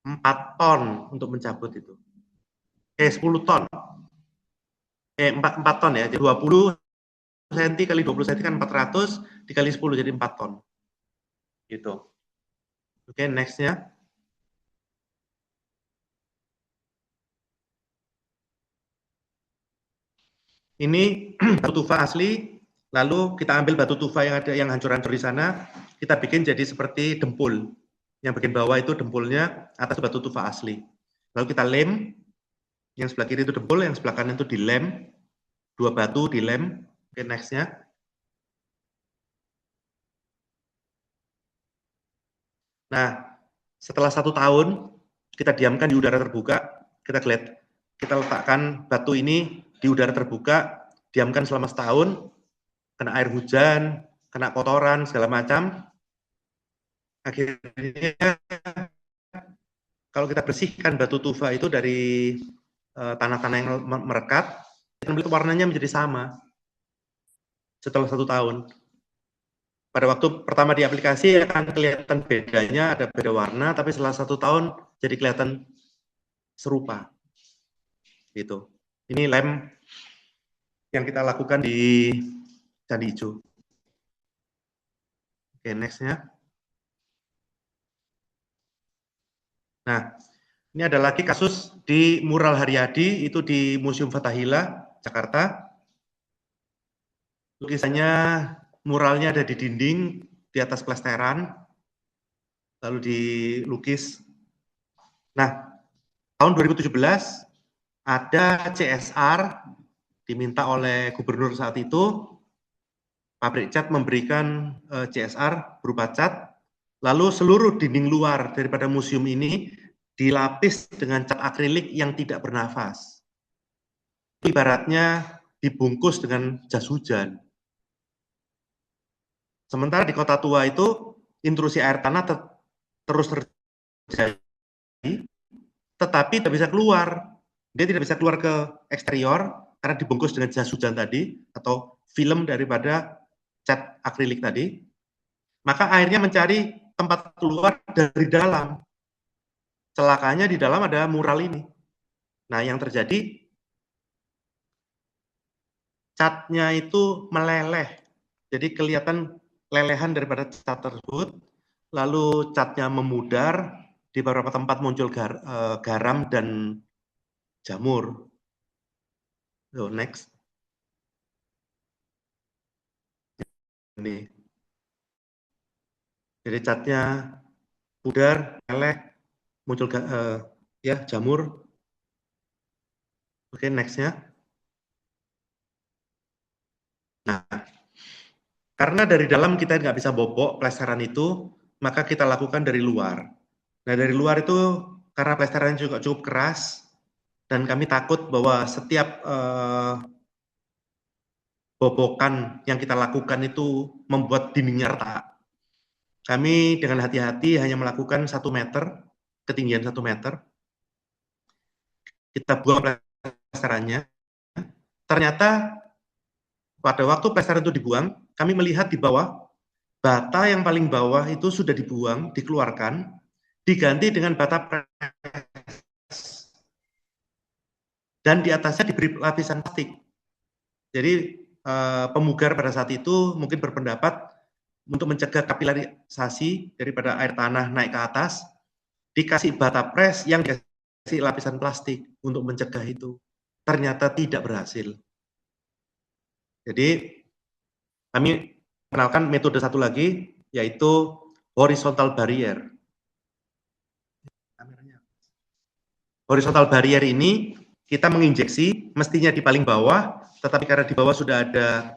Speaker 3: 4 ton untuk mencabut itu. 10 ton. 4 ton ya, jadi 20 cm kali 20 cm kan 400, dikali 10 jadi 4 ton. Gitu. Oke, next-nya. Ini batu tufa asli, lalu kita ambil batu tufa yang ada yang hancur-hancur di sana, kita bikin jadi seperti dempul. Yang bagian bawah itu dempulnya, atas batu tufa asli. Lalu kita lem, yang sebelah kiri itu dempul, yang sebelah kanan itu dilem, 2 batu dilem. Oke, next-nya. Nah, setelah 1 tahun, kita diamkan di udara terbuka, kita letakkan batu ini di udara terbuka, diamkan selama setahun, kena air hujan, kena kotoran, segala macam. Akhirnya, kalau kita bersihkan batu tufa itu dari tanah-tanah yang merekat, warnanya menjadi sama setelah 1 tahun. Pada waktu pertama di aplikasi akan kelihatan bedanya, ada beda warna, tapi setelah 1 tahun jadi kelihatan serupa. Gitu. Ini lem yang kita lakukan di Candi Ijo. Oke, next-nya. Nah, ini ada lagi kasus di Mural Haryadi, itu di Museum Fathahillah, Jakarta. Lukisannya, muralnya ada di dinding, di atas plesteran, lalu dilukis. Nah, tahun 2017, ada CSR, diminta oleh gubernur saat itu, pabrik cat memberikan CSR berupa cat, lalu seluruh dinding luar daripada museum ini dilapis dengan cat akrilik yang tidak bernafas. Ibaratnya dibungkus dengan jas hujan. Sementara di Kota Tua itu intrusi air tanah terus terjadi, tetapi tidak bisa keluar. Dia tidak bisa keluar ke eksterior karena dibungkus dengan jas hujan tadi atau film daripada cat akrilik tadi. Maka airnya mencari tempat keluar dari dalam. Celakanya di dalam ada mural ini. Nah, yang terjadi catnya itu meleleh. Jadi kelihatan lelehan daripada cat tersebut. Lalu catnya memudar, di beberapa tempat muncul garam dan jamur. So, next. Ini. Jadi catnya pudar, meleleh, muncul ya jamur. Oke, next-nya. Nah, karena dari dalam kita nggak bisa bobok plesteran itu, maka kita lakukan dari luar. Nah, dari luar itu karena plesterannya juga cukup keras, dan kami takut bahwa setiap bobokan yang kita lakukan itu membuat dindingnya retak. Kami dengan hati-hati hanya melakukan 1 meter, ketinggian 1 meter. Kita buang plesterannya. Ternyata pada waktu plesteran itu dibuang, kami melihat di bawah, bata yang paling bawah itu sudah dibuang, dikeluarkan, diganti dengan bata pres. Dan di atasnya diberi lapisan plastik. Jadi pemugar pada saat itu mungkin berpendapat untuk mencegah kapilarisasi daripada air tanah naik ke atas, dikasih bata pres yang dikasih lapisan plastik untuk mencegah itu. Ternyata tidak berhasil. Jadi kami kenalkan metode satu lagi, yaitu horizontal barrier. Horizontal barrier ini kita menginjeksi, mestinya di paling bawah, tetapi karena di bawah sudah ada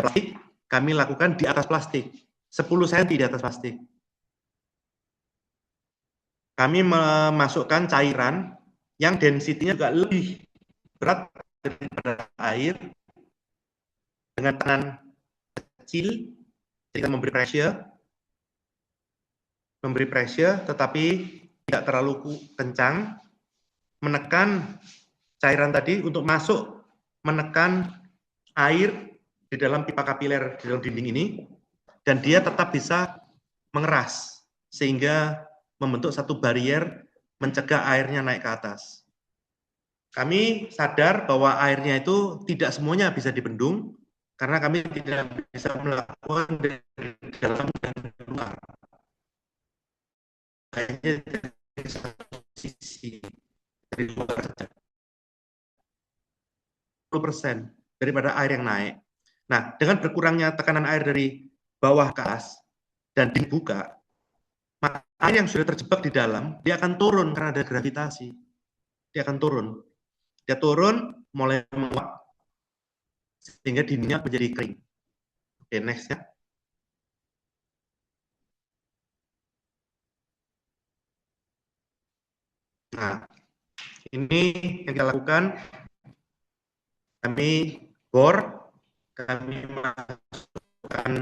Speaker 3: plastik, kami lakukan di atas plastik, 10 cm di atas plastik. Kami memasukkan cairan yang density-nya juga lebih berat daripada air, dengan tangan kecil, kita memberi pressure, tetapi tidak terlalu kencang, menekan cairan tadi untuk masuk, menekan air di dalam pipa kapiler di dalam dinding ini, dan dia tetap bisa mengeras, sehingga membentuk satu barrier mencegah airnya naik ke atas. Kami sadar bahwa airnya itu tidak semuanya bisa dibendung, karena kami tidak bisa melakukan dari dalam dan luar. Hanya dari satu sisi, dari luar saja. 10% daripada air yang naik. Nah, dengan berkurangnya tekanan air dari bawah ke atas dan dibuka, maka air yang sudah terjebak di dalam, dia akan turun karena ada gravitasi. Dia akan turun. Dia turun, mulai menguap, sehingga dindingnya menjadi kering. Oke, next ya. Nah, ini yang kita lakukan, kami bor, kami masukkan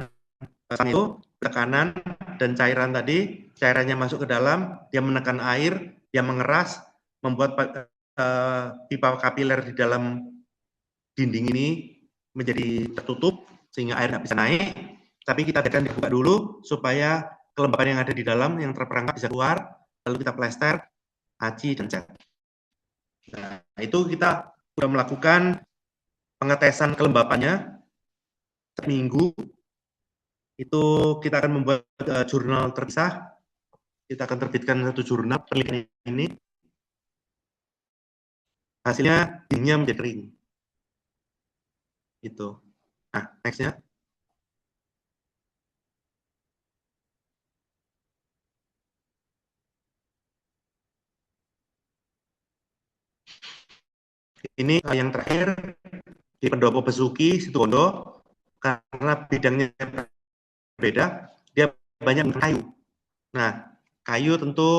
Speaker 3: itu tekanan dan cairan tadi, cairannya masuk ke dalam, dia menekan air, dia mengeras, membuat pipa kapiler di dalam dinding ini menjadi tertutup sehingga air tidak bisa naik. Tapi kita biarkan dibuka dulu supaya kelembapan yang ada di dalam yang terperangkap bisa keluar, lalu kita plester, aci, dan cat. Nah, itu kita sudah melakukan pengetesan kelembapannya seminggu. Itu kita akan membuat jurnal terpisah. Kita akan terbitkan satu jurnal penelitian ini. Hasilnya dindingnya menjadi kering. Itu. Nah, next-nya. Ini yang terakhir di Pendopo Besuki, Situbondo, karena bidangnya berbeda, dia banyak kayu. Nah, kayu tentu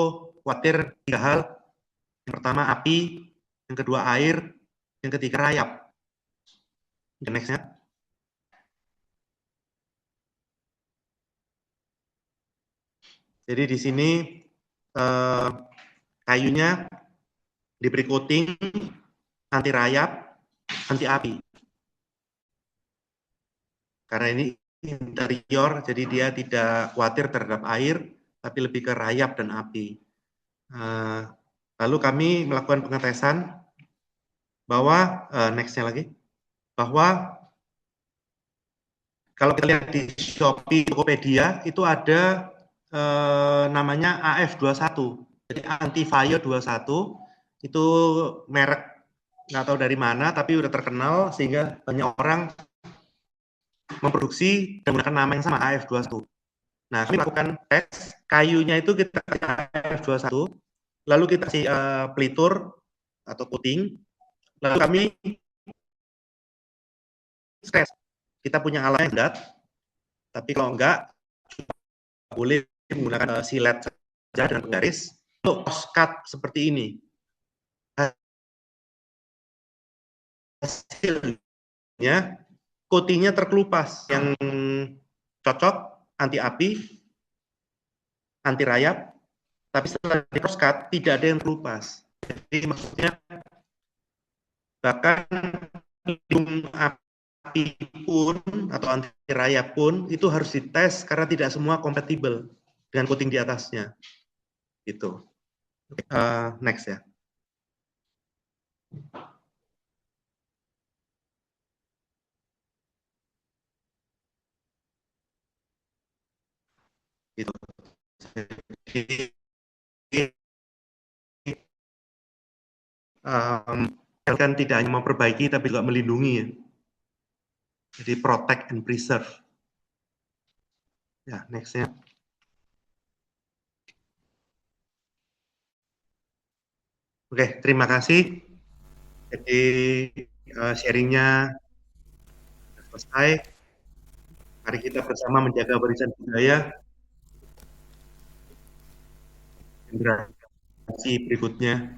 Speaker 3: khawatir 3 hal. Yang pertama api, yang kedua air, yang ketiga rayap. Yang next-nya. Jadi di sini kayunya diberi coating anti rayap, anti api. Karena ini interior, jadi dia tidak khawatir terhadap air, tapi lebih ke rayap dan api. Lalu kami melakukan pengetesan bahwa, next-nya lagi, bahwa kalau kita lihat di Shopee, Tokopedia, itu ada namanya AF21, jadi Anti-Fire 21, itu merek nggak tahu dari mana, tapi udah terkenal sehingga banyak orang memproduksi dan menggunakan nama yang sama, AF21. Nah, kami lakukan tes, kayunya itu kita AF21, lalu kita kasih pelitur atau coating, lalu kami scratch. Kita punya alat yang berat, tapi kalau enggak, boleh menggunakan silet saja dengan penggaris, postcard seperti ini. Hasilnya coatingnya terkelupas, yang cocok, anti api, anti rayap, tapi setelah di postcard tidak ada yang terkelupas. Jadi maksudnya bahkan lindung api pun atau anti rayap pun itu harus dites karena tidak semua kompatibel dengan coating di atasnya. Gitu. Next ya. Gitu. Jadi, kan tidak hanya memperbaiki tapi juga melindungi ya. Jadi protect and preserve. Ya, next-nya. Oke, terima kasih. Jadi sharingnya selesai. Mari kita bersama menjaga warisan budaya. Generasi berikutnya.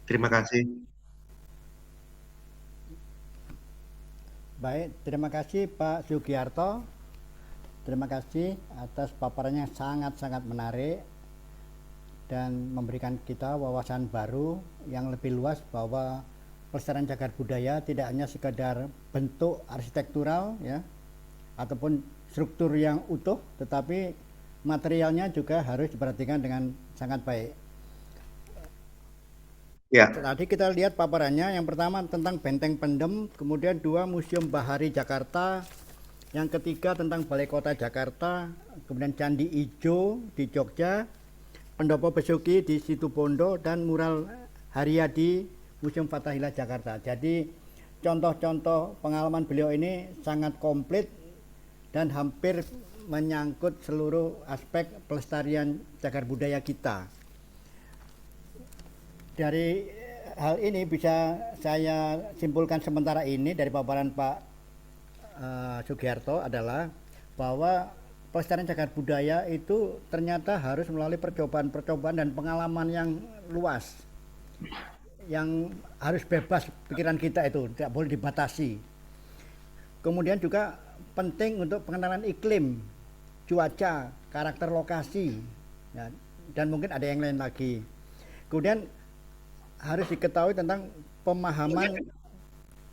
Speaker 3: Terima kasih.
Speaker 1: Baik, terima kasih Pak Sugiarto. Terima kasih atas paparannya sangat-sangat menarik dan memberikan kita wawasan baru yang lebih luas bahwa pelestarian cagar budaya tidak hanya sekadar bentuk arsitektural ya ataupun struktur yang utuh, tetapi materialnya juga harus diperhatikan dengan sangat baik.
Speaker 3: Ya.
Speaker 1: Tadi kita lihat paparannya, yang pertama tentang Benteng Pendem, kemudian 2 Museum Bahari Jakarta, yang ketiga tentang Balai Kota Jakarta, kemudian Candi Ijo di Jogja, Pendopo Besuki di Situbondo, dan mural Haryadi Museum Fathahillah Jakarta. Jadi contoh-contoh pengalaman beliau ini sangat komplit dan hampir menyangkut seluruh aspek pelestarian cagar budaya kita. Dari hal ini bisa saya simpulkan sementara ini dari paparan Pak Sugiarto adalah bahwa pelestarian cagar budaya itu ternyata harus melalui percobaan-percobaan dan pengalaman yang luas, yang harus bebas pikiran kita, itu tidak boleh dibatasi. Kemudian juga penting untuk pengenalan iklim, cuaca, karakter lokasi, ya, dan mungkin ada yang lain lagi. Kemudian harus diketahui tentang pemahaman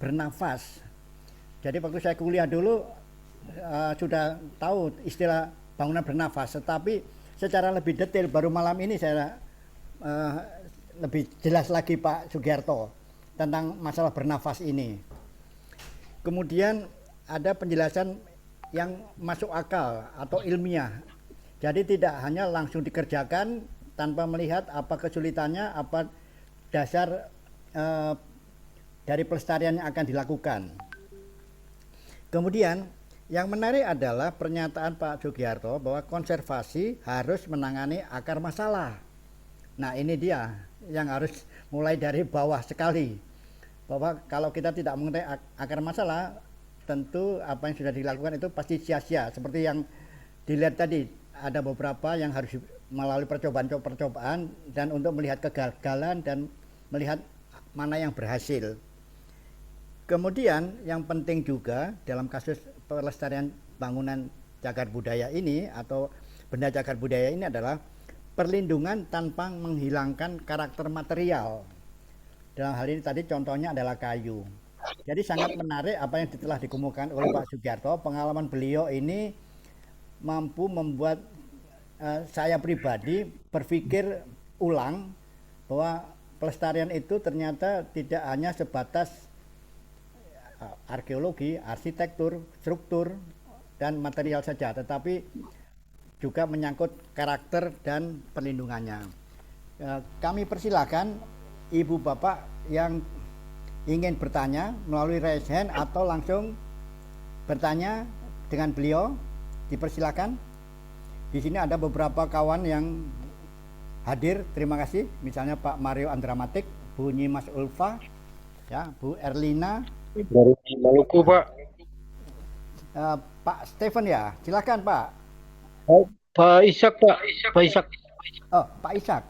Speaker 1: bernafas. Jadi waktu saya kuliah dulu sudah tahu istilah bangunan bernafas, tetapi secara lebih detail baru malam ini saya lebih jelas lagi Pak Sugiarto tentang masalah bernafas ini. Kemudian ada penjelasan yang masuk akal atau ilmiah. Jadi tidak hanya langsung dikerjakan tanpa melihat apa kesulitannya, apa dasar dari pelestarian yang akan dilakukan. Kemudian yang menarik adalah pernyataan Pak Sugiarto bahwa konservasi harus menangani akar masalah. Nah ini dia yang harus mulai dari bawah sekali, bahwa kalau kita tidak mengenai akar masalah, tentu apa yang sudah dilakukan itu pasti sia-sia. Seperti yang dilihat tadi, ada beberapa yang harus melalui percobaan dan untuk melihat kegagalan dan melihat mana yang berhasil. Kemudian yang penting juga dalam kasus pelestarian bangunan cagar budaya ini atau benda cagar budaya ini adalah perlindungan tanpa menghilangkan karakter material. Dalam hal ini tadi contohnya adalah kayu. Jadi sangat menarik apa yang telah dikemukakan oleh Pak Sugiarto. Pengalaman beliau ini mampu membuat saya pribadi berpikir ulang bahwa pelestarian itu ternyata tidak hanya sebatas arkeologi, arsitektur, struktur, dan material saja, tetapi juga menyangkut karakter dan perlindungannya. Kami persilakan Ibu Bapak yang ingin bertanya melalui raise hand atau langsung bertanya dengan beliau, dipersilakan. Di sini ada beberapa kawan yang hadir, terima kasih. Misalnya Pak Mario Andramatik, Bu Nyimas Ulfa, ya, Bu Erlina.
Speaker 4: Dari Maluku, Pak.
Speaker 1: Pak Stephen ya, silakan Pak.
Speaker 4: Pak Ishak, Pak. Pak Ishak.
Speaker 1: Oh, Pak Ishak.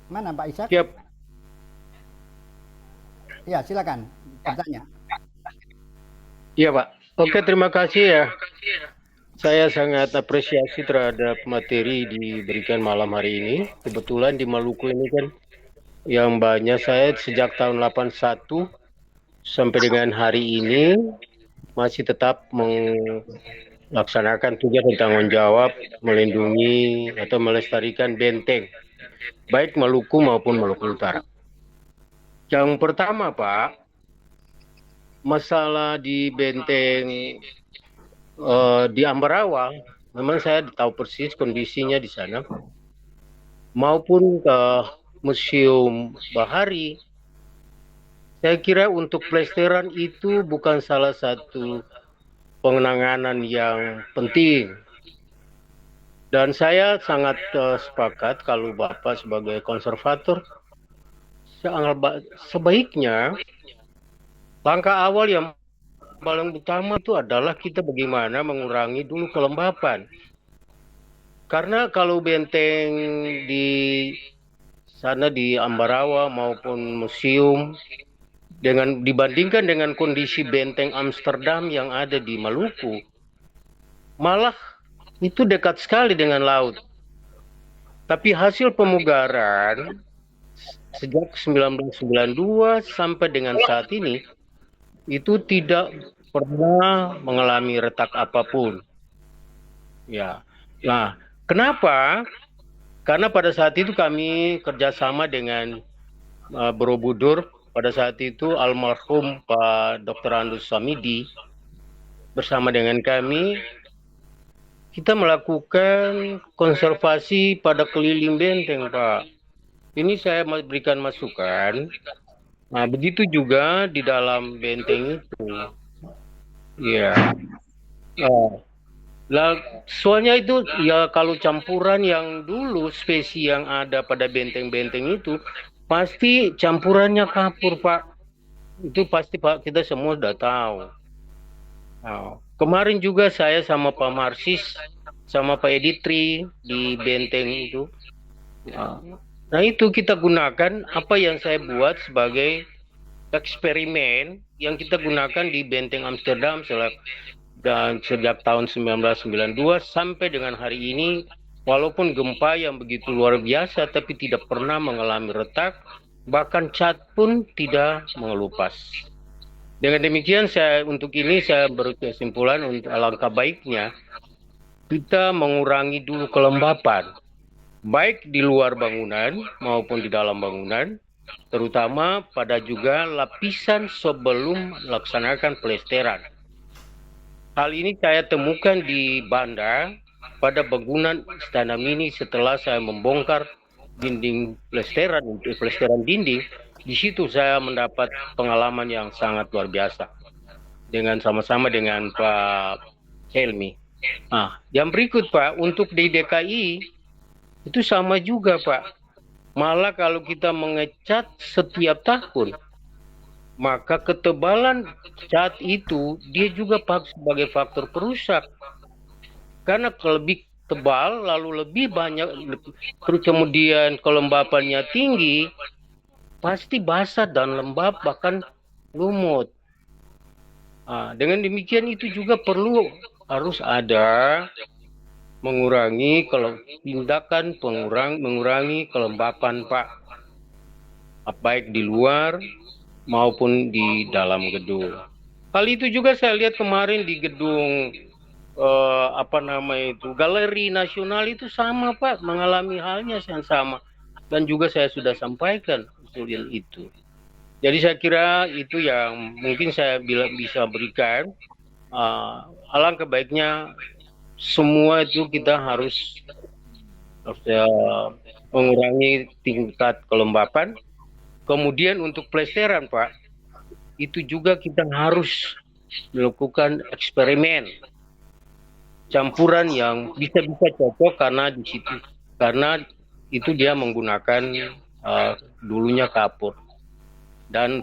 Speaker 1: Mana Pak Ishak?
Speaker 4: Siap.
Speaker 1: Ya, silakan bertanya.
Speaker 4: Iya, Pak. Oke, terima kasih ya. Saya sangat apresiasi terhadap materi diberikan malam hari ini. Kebetulan di Maluku ini kan yang banyak saya sejak tahun 81 sampai dengan hari ini masih tetap melaksanakan tugas dan tanggung jawab melindungi atau melestarikan benteng, baik Maluku maupun Maluku Utara. Yang pertama, Pak, masalah di benteng di Ambarawa, memang saya tahu persis kondisinya di sana, maupun ke Museum Bahari. Saya kira untuk pelesteran itu bukan salah satu penanganan yang penting. Dan saya sangat sepakat kalau Bapak sebagai konservator, sebaiknya langkah awal yang paling utama itu adalah kita bagaimana mengurangi dulu kelembapan. Karena kalau benteng di sana di Ambarawa maupun museum dibandingkan dengan kondisi benteng Amsterdam yang ada di Maluku, malah itu dekat sekali dengan laut. Tapi hasil pemugaran sejak 1992 sampai dengan saat ini itu tidak pernah mengalami retak apapun. Ya, nah, kenapa? Karena pada saat itu kami kerjasama dengan Borobudur, pada saat itu almarhum Pak Dr. Andus Samidi bersama dengan kami, kita melakukan konservasi pada keliling benteng, Pak. Ini saya berikan masukan. Nah, begitu juga di dalam benteng itu. Ya. Soalnya itu ya kalau campuran yang dulu spesies yang ada pada benteng-benteng itu pasti campurannya kapur, Pak. Itu pasti Pak, kita semua sudah tahu. Nah, kemarin juga saya sama Pak Marsis sama Pak Editri di benteng itu. Nah, itu kita gunakan apa yang saya buat sebagai eksperimen yang kita gunakan di benteng Amsterdam dan sejak tahun 1992 sampai dengan hari ini, walaupun gempa yang begitu luar biasa tapi tidak pernah mengalami retak, bahkan cat pun tidak mengelupas. Dengan demikian untuk ini saya berkesimpulan untuk alangkah baiknya kita mengurangi dulu kelembapan, baik di luar bangunan maupun di dalam bangunan, terutama pada juga lapisan sebelum melaksanakan pelesteran. Hal ini saya temukan di Banda pada bangunan Istana Mini setelah saya membongkar dinding pelesteran dinding. Di situ saya mendapat pengalaman yang sangat luar biasa dengan sama-sama dengan Pak Helmi. Nah, yang berikut Pak, untuk di DKI itu sama juga Pak. Malah kalau kita mengecat setiap tahun, maka ketebalan cat itu dia juga sebagai faktor perusak. Karena lebih tebal, lalu lebih banyak, terus kemudian kelembapannya tinggi, pasti basah dan lembab bahkan lumut. Nah, dengan demikian itu juga harus ada mengurangi tindakan mengurangi kelembapan Pak, baik di luar maupun di dalam gedung. Hal itu juga saya lihat kemarin di gedung Galeri Nasional itu sama Pak, mengalami halnya yang sama, dan juga saya sudah sampaikan usulan itu. Jadi saya kira itu yang mungkin saya bisa berikan. Alangkah baiknya semua itu kita harus mengurangi tingkat kelembapan. Kemudian untuk pelesteran Pak, itu juga kita harus melakukan eksperimen campuran yang bisa cocok karena itu dia menggunakan dulunya kapur. Dan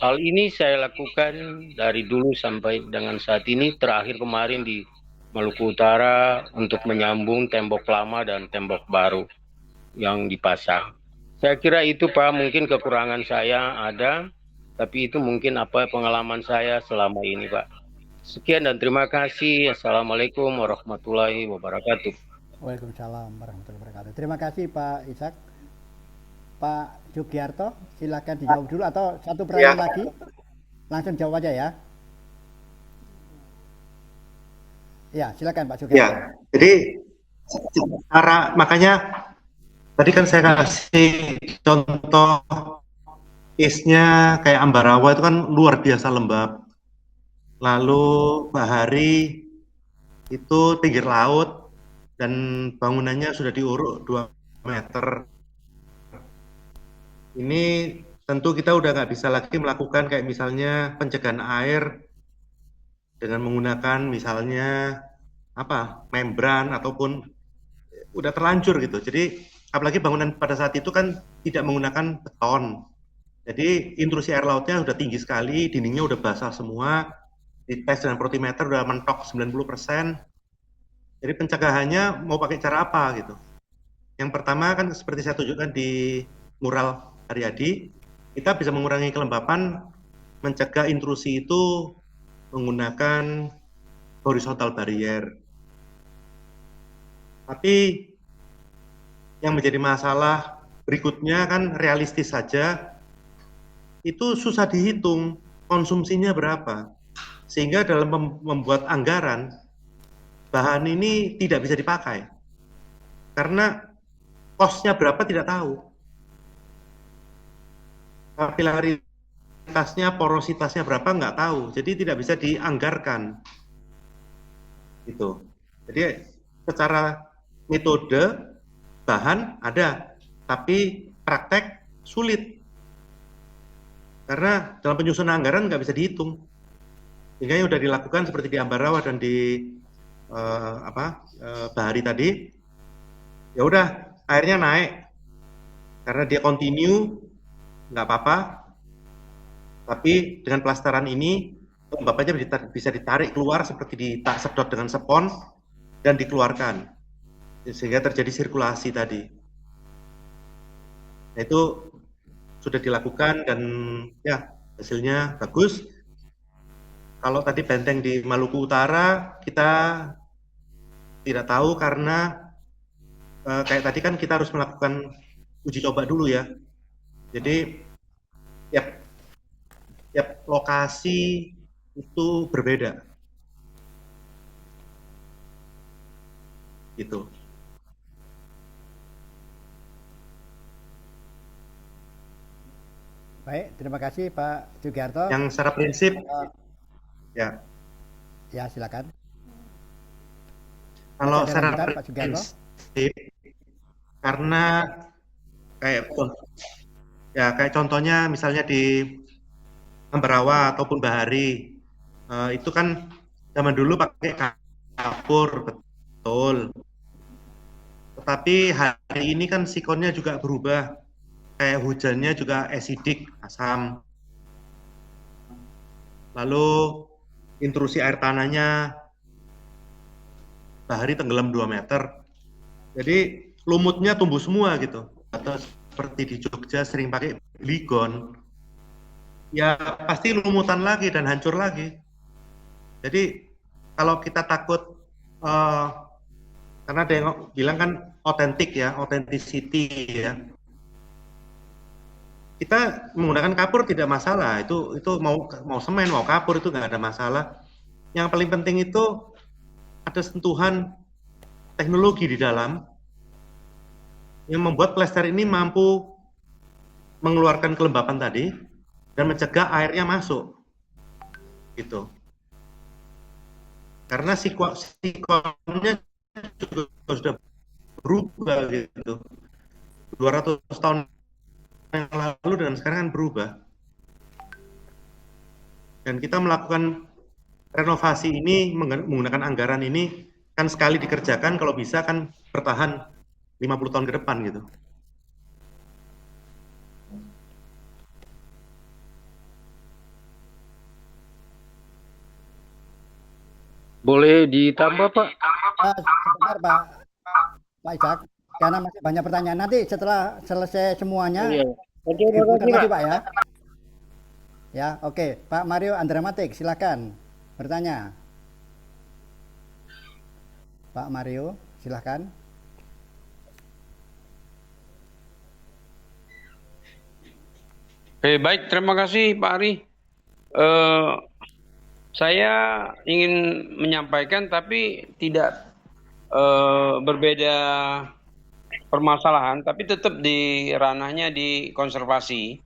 Speaker 4: hal ini saya lakukan dari dulu sampai dengan saat ini, terakhir kemarin di Maluku Utara untuk menyambung tembok lama dan tembok baru. yang dipasang. Saya kira itu Pak, mungkin kekurangan saya ada, tapi itu mungkin apa pengalaman saya selama ini Pak. Sekian dan terima kasih. Assalamualaikum warahmatullahi wabarakatuh.
Speaker 1: Waalaikumsalam warahmatullahi wabarakatuh. Terima kasih Pak Ishak. Pak Sugiarto, silakan dijawab dulu atau satu pertanyaan
Speaker 3: Ya.
Speaker 1: lagi? Langsung jawab aja ya. Ya, silakan Pak Sugiarto.
Speaker 3: Ya, jadi makanya tadi kan saya kasih contoh case-nya kayak Ambarawa itu kan luar biasa lembab. Lalu Bahari itu pinggir laut dan bangunannya sudah diuruk 2 meter. Ini tentu kita udah nggak bisa lagi melakukan kayak misalnya pencegahan air dengan menggunakan misalnya membran ataupun udah terlanjur gitu. Jadi apalagi bangunan pada saat itu kan tidak menggunakan beton. Jadi intrusi air lautnya udah tinggi sekali, dindingnya udah basah semua, dites dengan protimeter udah mentok 90%. Jadi pencegahannya mau pakai cara apa gitu. Yang pertama kan seperti saya tunjukkan di mural Haryadi, kita bisa mengurangi kelembapan, mencegah intrusi itu menggunakan horizontal barrier. Tapi yang menjadi masalah berikutnya kan realistis saja, itu susah dihitung konsumsinya berapa. Sehingga dalam membuat anggaran, bahan ini tidak bisa dipakai. Karena cost-nya berapa tidak tahu. Kapilaritasnya, porositasnya berapa nggak tahu. Jadi tidak bisa dianggarkan. Gitu. Jadi secara metode bahan ada, tapi praktek sulit. Karena dalam penyusunan anggaran nggak bisa dihitung. Sehingga yang sudah dilakukan seperti di Ambarawa dan di Bahari tadi, ya udah airnya naik karena dia continue nggak apa-apa, tapi dengan plasteran ini kelembapannya bisa ditarik keluar seperti disedot dengan spons dan dikeluarkan sehingga terjadi sirkulasi tadi. Nah, itu sudah dilakukan dan ya hasilnya bagus. Kalau tadi benteng di Maluku Utara kita tidak tahu karena kayak tadi kan kita harus melakukan uji coba dulu ya. Jadi tiap lokasi itu berbeda. Gitu.
Speaker 1: Baik, terima kasih Pak Sugiarto.
Speaker 3: Yang secara prinsip ya.
Speaker 1: Ya, silakan.
Speaker 3: Kalau
Speaker 1: Masih ada
Speaker 3: secara
Speaker 1: lanjutan, Pak Sugiarto?
Speaker 3: prinsip, karena kayak contohnya misalnya di Ambarawa ataupun Bahari, itu kan zaman dulu pakai kapur, betul. Tetapi hari ini kan sikonnya juga berubah, kayak hujannya juga asidik, asam. Lalu intrusi air tanahnya Bahari tenggelam 2 meter. Jadi lumutnya tumbuh semua gitu. Atau seperti di Jogja sering pakai ligon. Ya pasti lumutan lagi dan hancur lagi. Jadi kalau kita takut karena ada yang bilang kan otentik ya, authenticity ya. Kita menggunakan kapur tidak masalah. Itu mau semen, mau kapur itu nggak ada masalah. Yang paling penting itu ada sentuhan teknologi di dalam yang membuat plester ini mampu mengeluarkan kelembapan tadi dan mencegah airnya masuk. Gitu. Karena sikonnya juga sudah berubah gitu. 200 tahun yang lalu dan sekarang kan berubah. Dan kita melakukan renovasi ini menggunakan anggaran ini kan sekali dikerjakan kalau bisa kan bertahan 50 tahun ke depan gitu.
Speaker 4: Boleh ditambah Pak?
Speaker 1: Sebentar Pak Ishak. karena masih banyak pertanyaan. Nanti setelah selesai semuanya,
Speaker 4: Iya. Oke,
Speaker 1: diputar
Speaker 4: makasih
Speaker 1: lagi
Speaker 4: Pak.
Speaker 1: Pak ya. Ya, oke. Pak Mario Andramatik, silakan bertanya. Pak Mario, silakan.
Speaker 5: Oke, baik, terima kasih Pak Ari. Eh, saya ingin menyampaikan tapi tidak berbeda permasalahan, tapi tetap di ranahnya di konservasi.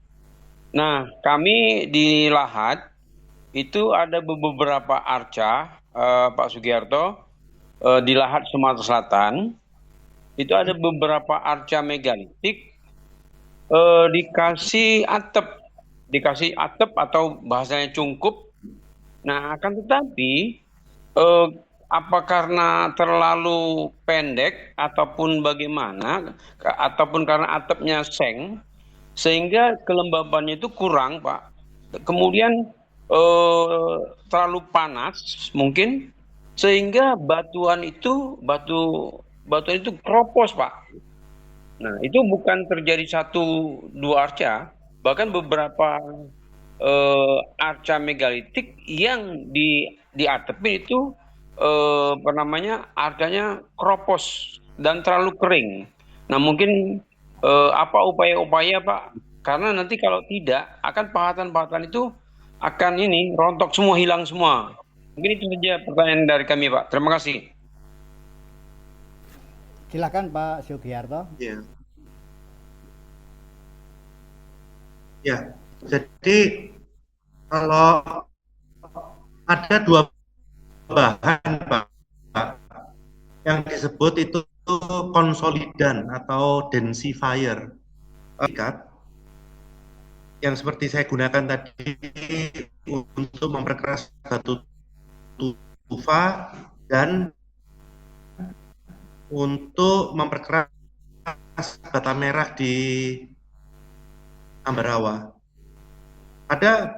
Speaker 5: Nah, kami di Lahat itu ada beberapa arca, Pak Sugiarto, di Lahat Sumatera Selatan. Itu ada beberapa arca megalitik dikasih atap atau bahasanya cungkup. Nah, akan tetapi apa karena terlalu pendek ataupun bagaimana, ataupun karena atapnya seng, sehingga kelembabannya itu kurang, Pak. Kemudian terlalu panas mungkin, sehingga batuan itu keropos, Pak. Nah, itu bukan terjadi satu dua arca, bahkan beberapa arca megalitik yang diatepin itu arcanya keropos dan terlalu kering. Nah, mungkin apa upaya-upaya Pak? Karena nanti kalau tidak akan pahatan-pahatan itu akan rontok semua, hilang semua. Mungkin itu saja pertanyaan dari kami Pak. Terima kasih.
Speaker 1: Silakan Pak Sugiarto.
Speaker 3: Ya. Ya, jadi kalau ada dua bahan Pak yang disebut itu konsolidan atau densifier yang seperti saya gunakan tadi untuk memperkeras batu tufa dan untuk memperkeras bata merah di Ambarawa. Ada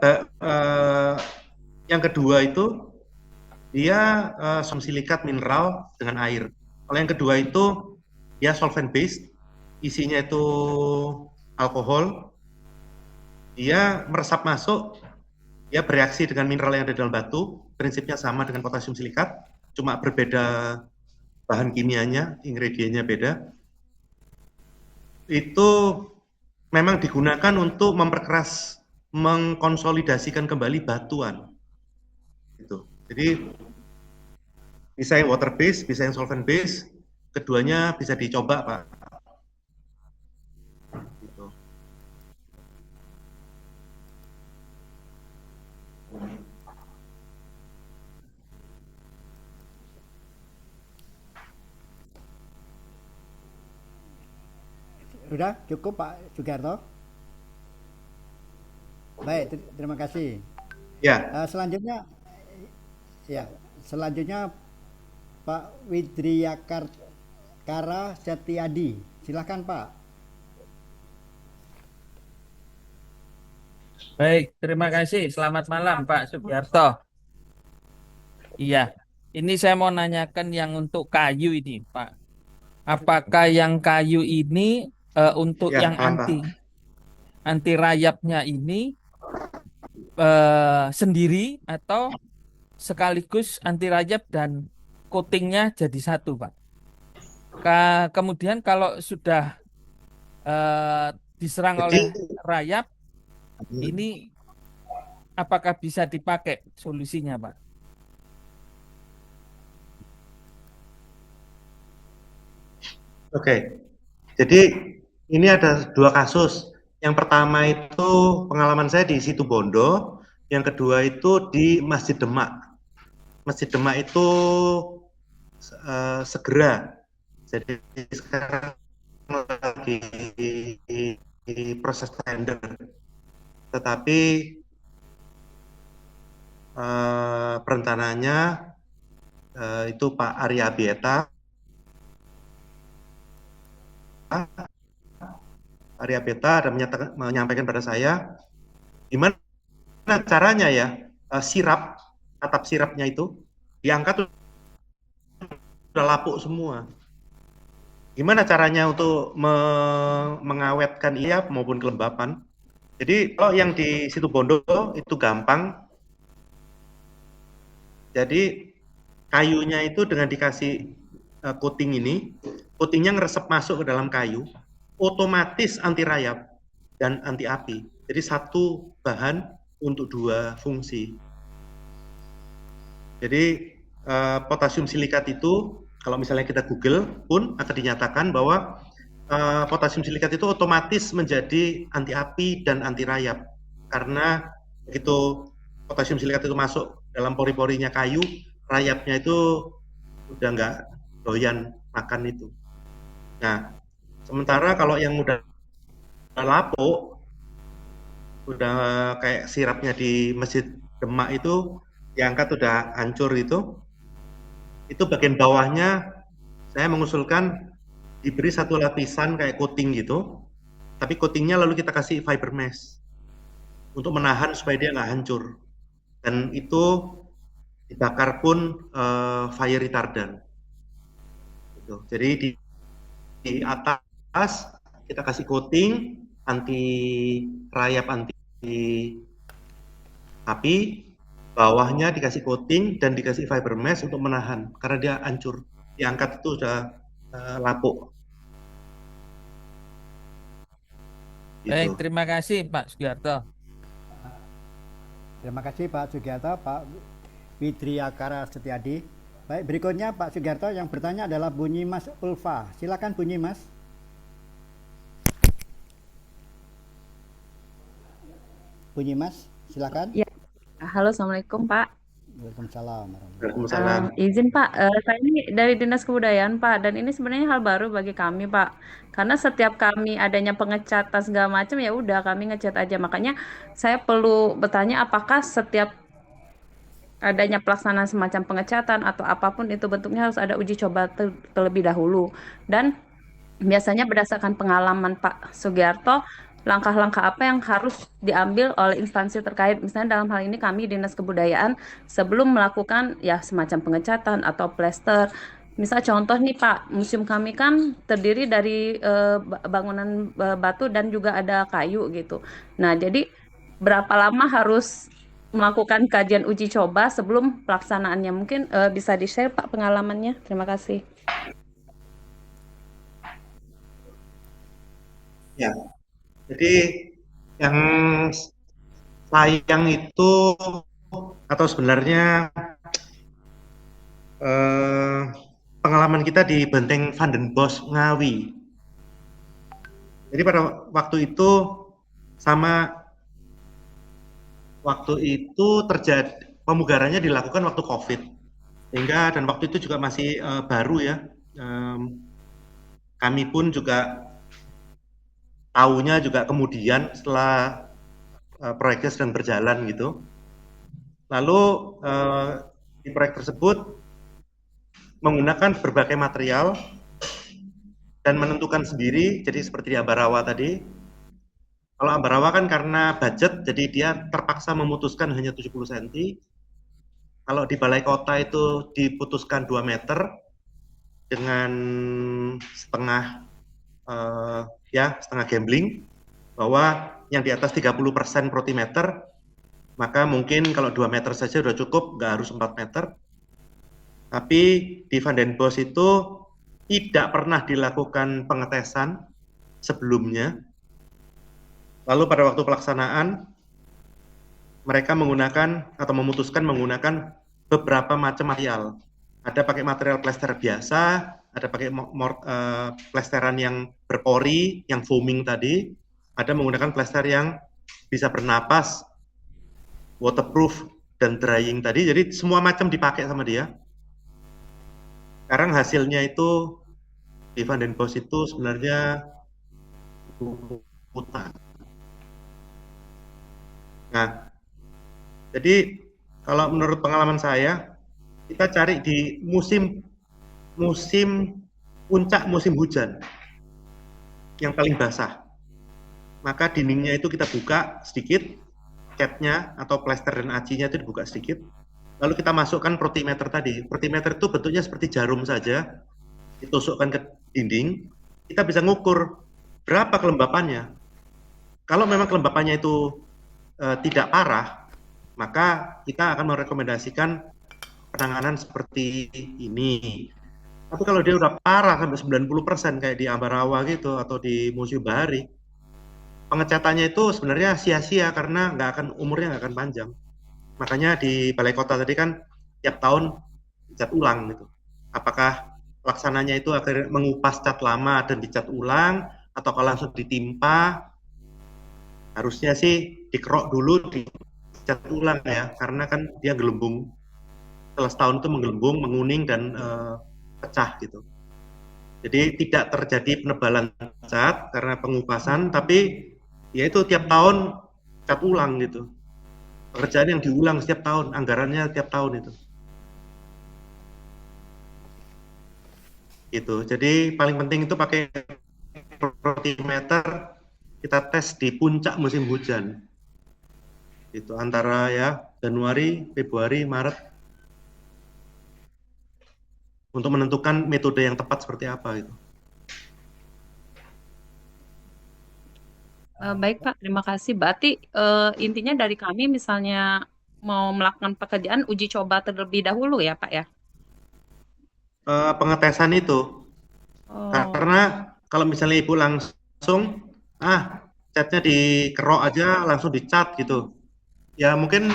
Speaker 3: yang kedua itu dia silikat mineral dengan air. Kalau yang kedua itu dia solvent based, isinya itu alkohol. Dia meresap masuk, dia bereaksi dengan mineral yang ada dalam batu. Prinsipnya sama dengan potasium silikat, cuma berbeda bahan kimianya, ingredientnya beda. Itu memang digunakan untuk memperkeras, mengkonsolidasikan kembali batuan. Gitu. Jadi bisa yang water base, bisa yang solvent base, keduanya bisa dicoba Pak. Gitu.
Speaker 1: Sudah cukup Pak Sugiarto? Baik, terima kasih.
Speaker 3: Ya.
Speaker 1: Selanjutnya Pak Widriyakara Setiadi. Silakan Pak.
Speaker 6: Baik, terima kasih. Selamat malam Pak Sugiarto. Iya, ini saya mau nanyakan yang untuk kayu ini Pak. Apakah yang kayu ini untuk
Speaker 3: Ya,
Speaker 6: yang anti rayapnya ini sendiri atau sekaligus anti rayap dan coatingnya jadi satu Pak? Kemudian kalau sudah diserang oleh rayap, ini apakah bisa dipakai solusinya Pak?
Speaker 3: Oke, jadi ini ada dua kasus. Yang pertama itu pengalaman saya di Situbondo, yang kedua itu di Masjid Demak. Masjid Demak itu segera, jadi sekarang lagi di proses tender. Tetapi perencananya itu Pak Arya Bieta ada menyampaikan pada saya gimana caranya ya atap sirapnya itu diangkat udah lapuk semua gimana caranya untuk mengawetkan ia maupun kelembapan. Jadi kalau yang di situ Bondo itu gampang. Jadi kayunya itu dengan dikasih coating ini, coatingnya ngeresep masuk ke dalam kayu, otomatis anti rayap dan anti api. Jadi satu bahan untuk dua fungsi. Jadi potasium silikat itu kalau misalnya kita Google pun akan dinyatakan bahwa potasium silikat itu otomatis menjadi anti api dan anti rayap karena begitu potasium silikat itu masuk dalam pori-porinya kayu, rayapnya itu udah nggak doyan makan itu. Nah, sementara kalau yang udah lapuk, udah kayak sirapnya di Masjid Demak itu diangkat udah hancur itu bagian bawahnya saya mengusulkan diberi satu lapisan kayak coating gitu, tapi coatingnya lalu kita kasih fiber mesh untuk menahan supaya dia nggak hancur. Dan itu dibakar pun fire retardant. Gitu. Jadi di atas kita kasih coating anti rayap, anti api, bawahnya dikasih coating dan dikasih fiber mesh untuk menahan karena dia hancur. Diangkat itu sudah lapuk. Gitu.
Speaker 6: Baik, terima kasih Pak Sugiarto.
Speaker 1: Terima kasih Pak Sugiarto, Pak Widriakara Setiadi. Baik, berikutnya Pak Sugiarto yang bertanya adalah Bunyi Mas Ulfa. Silakan Bunyi Mas. Bunyi Mas, silakan.
Speaker 7: Ya, halo, assalamualaikum Pak.
Speaker 1: Waalaikumsalam.
Speaker 3: Waalaikumsalam.
Speaker 7: Izin Pak, saya ini dari Dinas Kebudayaan Pak, dan ini sebenarnya hal baru bagi kami Pak. Karena setiap kami adanya pengecatan segala macam ya udah kami ngecat aja. Makanya saya perlu bertanya apakah setiap adanya pelaksanaan semacam pengecatan atau apapun itu bentuknya harus ada uji coba terlebih dahulu. Dan biasanya berdasarkan pengalaman Pak Sugiarto, langkah-langkah apa yang harus diambil oleh instansi terkait, misalnya dalam hal ini kami Dinas Kebudayaan sebelum melakukan ya semacam pengecatan atau plester. Misal contoh nih Pak, museum kami kan terdiri dari bangunan batu dan juga ada kayu gitu. Nah, jadi berapa lama harus melakukan kajian uji coba sebelum pelaksanaannya? Mungkin bisa di-share Pak pengalamannya. Terima kasih.
Speaker 3: Ya, jadi yang sayang itu atau sebenarnya pengalaman kita di Benteng Van den Bosch Ngawi. Jadi pada waktu itu terjadi pemugarannya dilakukan waktu COVID, sehingga dan waktu itu juga masih baru ya. Kami pun juga tahunya juga kemudian setelah proyeknya sedang berjalan gitu. Lalu di proyek tersebut menggunakan berbagai material dan menentukan sendiri, jadi seperti di Ambarawa tadi. Kalau Ambarawa kan karena budget, jadi dia terpaksa memutuskan hanya 70 cm. Kalau di Balai Kota itu diputuskan 2 meter dengan setengah gambling, bahwa yang di atas 30% protimeter, maka mungkin kalau 2 meter saja sudah cukup, nggak harus 4 meter. Tapi di Van den Bosch itu tidak pernah dilakukan pengetesan sebelumnya. Lalu pada waktu pelaksanaan, mereka menggunakan atau memutuskan menggunakan beberapa macam material. Ada pakai material plester biasa, ada pakai plesteran yang berpori, yang foaming tadi, ada menggunakan plester yang bisa bernapas, waterproof, dan drying tadi. Jadi semua macam dipakai sama dia. Sekarang hasilnya itu di Van den Bosch itu sebenarnya hutan. Nah, jadi kalau menurut pengalaman saya, kita cari di puncak musim hujan yang paling basah. Maka dindingnya itu kita buka sedikit, catnya atau plester dan acinya itu dibuka sedikit. Lalu kita masukkan protimeter tadi. Protimeter itu bentuknya seperti jarum saja, ditusukkan ke dinding, kita bisa ngukur berapa kelembapannya. Kalau memang kelembapannya itu tidak parah, maka kita akan merekomendasikan penanganan seperti ini. Tapi kalau dia udah parah sampai 90% kayak di Ambarawa gitu atau di Museum Bahari, pengecatannya itu sebenarnya sia-sia karena umurnya nggak akan panjang. Makanya di Balai Kota tadi kan tiap tahun cat ulang gitu. Apakah laksananya itu akhirnya mengupas cat lama dan dicat ulang atau kalau langsung ditimpa? Harusnya sih dikerok dulu, dicat ulang ya, karena kan dia gelembung. Setelah setahun itu menggelembung, menguning dan pecah gitu. Jadi tidak terjadi penebalan cat karena pengupasan, tapi ya itu tiap tahun cat ulang gitu. Pekerjaan yang diulang setiap tahun, anggarannya tiap tahun itu. Gitu. Jadi paling penting itu pakai protimeter, kita tes di puncak musim hujan. Itu antara ya Januari, Februari, Maret untuk menentukan metode yang tepat seperti apa gitu.
Speaker 7: Baik Pak, terima kasih. Berarti intinya dari kami misalnya mau melakukan pekerjaan uji coba terlebih dahulu ya Pak ya?
Speaker 3: Pengetesan itu,
Speaker 7: Oh,
Speaker 3: karena kalau misalnya Ibu langsung, catnya dikerok aja langsung dicat gitu. Ya mungkin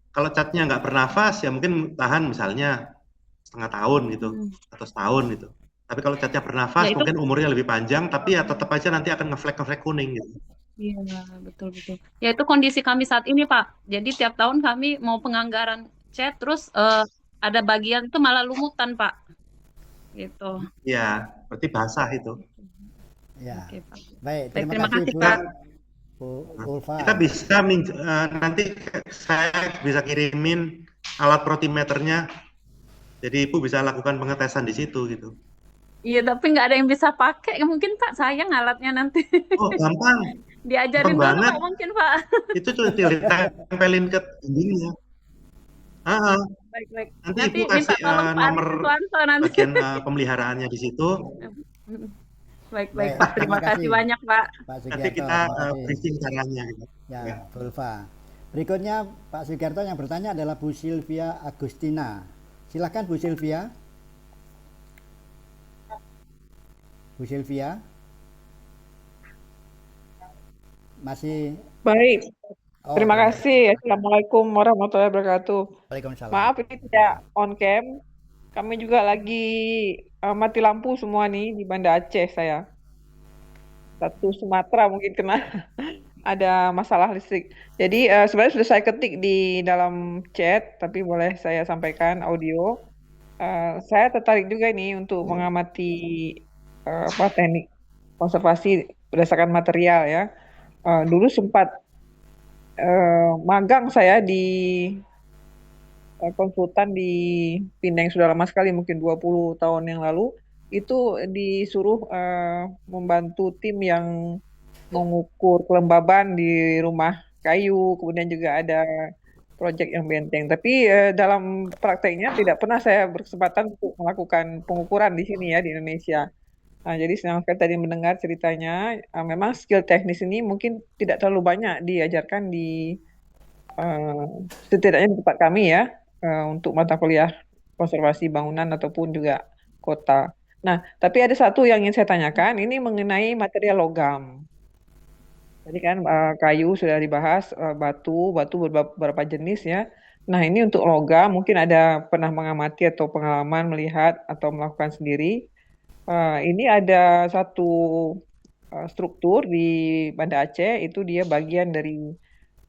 Speaker 3: kalau catnya nggak bernafas ya mungkin tahan misalnya setengah tahun gitu atau setahun gitu. Tapi kalau catnya
Speaker 7: ya
Speaker 3: bernafas
Speaker 7: itu
Speaker 3: mungkin umurnya lebih panjang, tapi ya tetap aja nanti akan ngeflek kuning gitu.
Speaker 7: iya betul. Ya itu kondisi kami saat ini Pak. Jadi tiap tahun kami mau penganggaran cat terus ada bagian itu malah lumutan Pak. Gitu.
Speaker 3: Ya, berarti basah itu.
Speaker 1: Ya,
Speaker 7: Oke Pak.
Speaker 1: baik.
Speaker 7: Baik,
Speaker 1: Terima
Speaker 7: terima
Speaker 1: kasih
Speaker 7: kasih
Speaker 1: Bu,
Speaker 7: Pak.
Speaker 1: Bu Ulfa.
Speaker 3: Kita bisa nanti saya bisa kirimin alat protimeternya, jadi Ibu bisa lakukan pengetesan di situ gitu.
Speaker 7: Iya tapi nggak ada yang bisa pakai. Mungkin Pak sayang alatnya nanti.
Speaker 3: Oh gampang, gampang
Speaker 7: Diajarin dulu
Speaker 3: banget.
Speaker 7: Pak mungkin Pak.
Speaker 3: Itu cuma ditempelin ke dindingnya.
Speaker 7: Baik.
Speaker 3: Nanti
Speaker 7: Nanti
Speaker 3: Ibu
Speaker 7: minta
Speaker 3: kasih
Speaker 7: tolong Pak Ari
Speaker 3: nomor
Speaker 7: Siswanto nanti.
Speaker 3: bagian pemeliharaannya di situ.
Speaker 7: Baik
Speaker 1: Baik,
Speaker 7: Pak.
Speaker 1: terima
Speaker 7: Terima kasih
Speaker 1: kasih
Speaker 7: banyak Pak.
Speaker 1: Pak
Speaker 3: Nanti
Speaker 1: Sugiarto.
Speaker 3: kita
Speaker 1: Terima kasih.
Speaker 3: briefing caranya. Gitu.
Speaker 1: Ya,
Speaker 3: Ya.
Speaker 1: Bu Ulfa. Berikutnya Pak Sugiarto yang bertanya adalah Bu Sylvia Agustina. Silakan Bu Sylvia. Bu Sylvia. Masih.
Speaker 2: Baik,
Speaker 1: Oh,
Speaker 2: terima
Speaker 1: sudah.
Speaker 2: kasih. Assalamualaikum warahmatullahi wabarakatuh.
Speaker 1: Waalaikumsalam.
Speaker 2: Maaf ini tidak on cam. Kami juga lagi mati lampu semua nih di Banda Aceh saya. Satu Sumatera mungkin kena ada masalah listrik. Jadi sebenarnya sudah saya ketik di dalam chat, tapi boleh saya sampaikan audio. Saya tertarik juga nih untuk mengamati teknik konservasi berdasarkan material ya. Dulu sempat magang saya di konsultan di Pineng sudah lama sekali, mungkin 20 tahun yang lalu. Itu disuruh membantu tim yang mengukur kelembaban di rumah kayu, kemudian juga ada proyek yang benteng. Tapi dalam prakteknya tidak pernah saya berkesempatan untuk melakukan pengukuran di sini ya di Indonesia. Nah, jadi senang sekali tadi mendengar ceritanya. Memang skill teknis ini mungkin tidak terlalu banyak diajarkan di setidaknya di tempat kami ya untuk mata kuliah konservasi bangunan ataupun juga kota. Nah, tapi ada satu yang ingin saya tanyakan, ini mengenai material logam. Tadi kan kayu sudah dibahas, batu beberapa jenis ya. Nah, ini untuk logam mungkin ada pernah mengamati atau pengalaman melihat atau melakukan sendiri. Ini ada satu struktur di Banda Aceh, itu dia bagian dari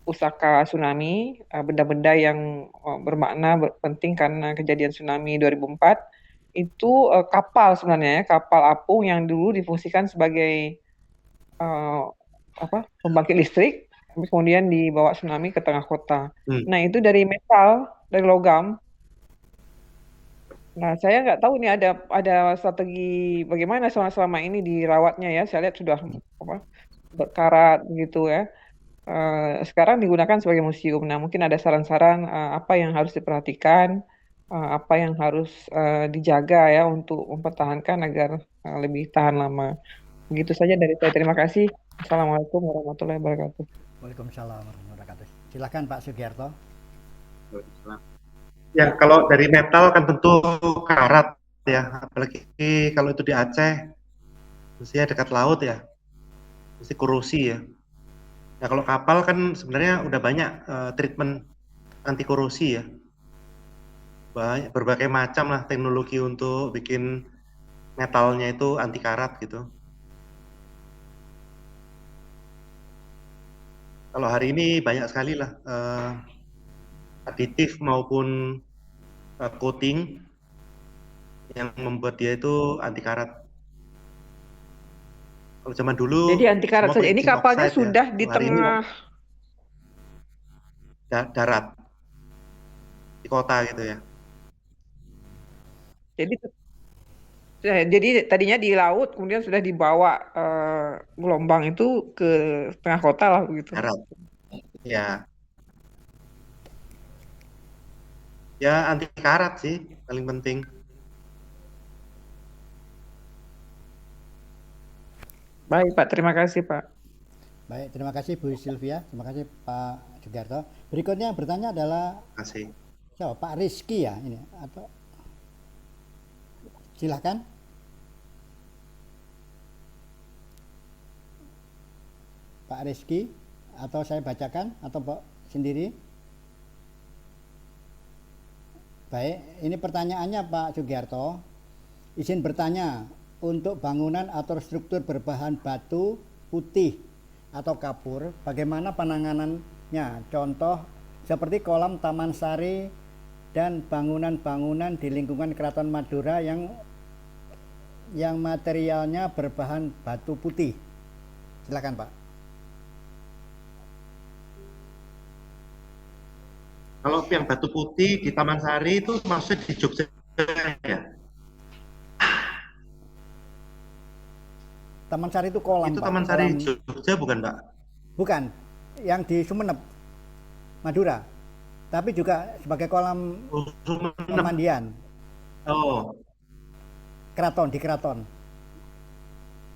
Speaker 2: pusaka tsunami, benda-benda yang bermakna penting karena kejadian tsunami 2004. Itu kapal sebenarnya ya, kapal apung yang dulu difungsikan sebagai pembangkit listrik, kemudian dibawa tsunami ke tengah kota. Nah, itu dari metal, dari logam. Nah, saya nggak tahu nih ada strategi bagaimana selama ini dirawatnya ya. Saya lihat sudah berkarat gitu ya. Sekarang digunakan sebagai museum. Nah, mungkin ada saran-saran apa yang harus diperhatikan
Speaker 8: apa yang harus dijaga ya untuk mempertahankan agar lebih tahan lama. Begitu saja dari saya. Terima kasih. Assalamualaikum warahmatullahi wabarakatuh.
Speaker 1: Waalaikumsalam warahmatullahi wabarakatuh. Silakan Pak Sugiarto.
Speaker 3: Ya, kalau dari metal kan tentu karat ya, apalagi kalau itu di Aceh, mestinya dekat laut ya, mesti korosi ya. Nah, kalau kapal kan sebenarnya udah banyak treatment anti korosi ya, banyak berbagai macam lah teknologi untuk bikin metalnya itu anti karat gitu. Kalau hari ini banyak sekali lah aditif maupun coating yang membuat dia itu anti karat. Kalau zaman dulu
Speaker 8: Jadi anti karat
Speaker 3: semua
Speaker 8: saja.
Speaker 3: pakai
Speaker 8: Ini
Speaker 3: zinc
Speaker 8: kapalnya
Speaker 3: oxide ya.
Speaker 8: sudah di
Speaker 3: Kalau hari ini
Speaker 8: tengah.
Speaker 3: darat di kota gitu ya.
Speaker 8: Jadi tadinya di laut, kemudian sudah dibawa gelombang itu ke tengah kota lah begitu.
Speaker 3: Darat. Ya. Ya anti karat sih paling penting.
Speaker 8: Baik Pak, terima kasih Pak.
Speaker 1: Baik, terima kasih Bu Sylvia, terima kasih Pak Sugiarto. Berikutnya yang bertanya adalah
Speaker 3: Terima kasih.
Speaker 1: siapa? Pak Rizky ya ini atau silahkan. Pak Rizky atau saya bacakan atau Pak sendiri? Baik, ini pertanyaannya Pak Sugiarto. Izin bertanya, untuk bangunan atau struktur berbahan batu putih atau kapur, bagaimana penanganannya? Contoh seperti kolam Taman Sari dan bangunan-bangunan di lingkungan Keraton Madura yang materialnya berbahan batu putih. Silakan Pak.
Speaker 3: Kalau yang batu putih di Taman Sari itu maksudnya di Jogja ya?
Speaker 1: Taman Sari itu kolam
Speaker 3: Itu
Speaker 1: Pak.
Speaker 3: Taman Sari
Speaker 1: Kolam.
Speaker 3: Jogja bukan Pak?
Speaker 1: Bukan, yang di Sumeneb, Madura. Tapi juga sebagai kolam
Speaker 3: Sumeneb.
Speaker 1: pemandian.
Speaker 3: Oh,
Speaker 1: Keraton, di Keraton.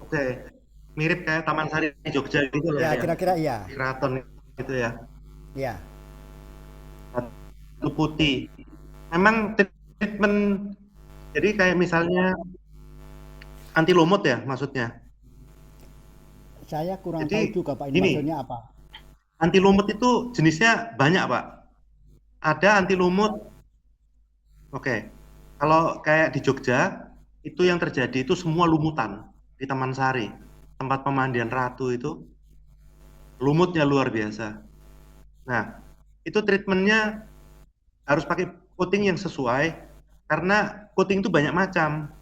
Speaker 3: oke. Mirip kayak Taman Sari Jogja gitu
Speaker 1: Ya,
Speaker 3: lah ya.
Speaker 1: kira-kira iya.
Speaker 3: Di Keraton gitu ya.
Speaker 1: Ya.
Speaker 3: Batu putih. Memang treatment, jadi kayak misalnya anti lumut ya maksudnya.
Speaker 1: Saya kurang
Speaker 3: Jadi,
Speaker 1: tahu juga Pak ini
Speaker 3: gini.
Speaker 1: maksudnya apa.
Speaker 3: Anti lumut itu jenisnya banyak Pak. Ada anti lumut. Oke. Kalau kayak di Jogja itu yang terjadi itu semua lumutan di Taman Sari, tempat pemandian ratu itu lumutnya luar biasa. Nah, itu treatmentnya harus pakai coating yang sesuai karena coating itu banyak macam.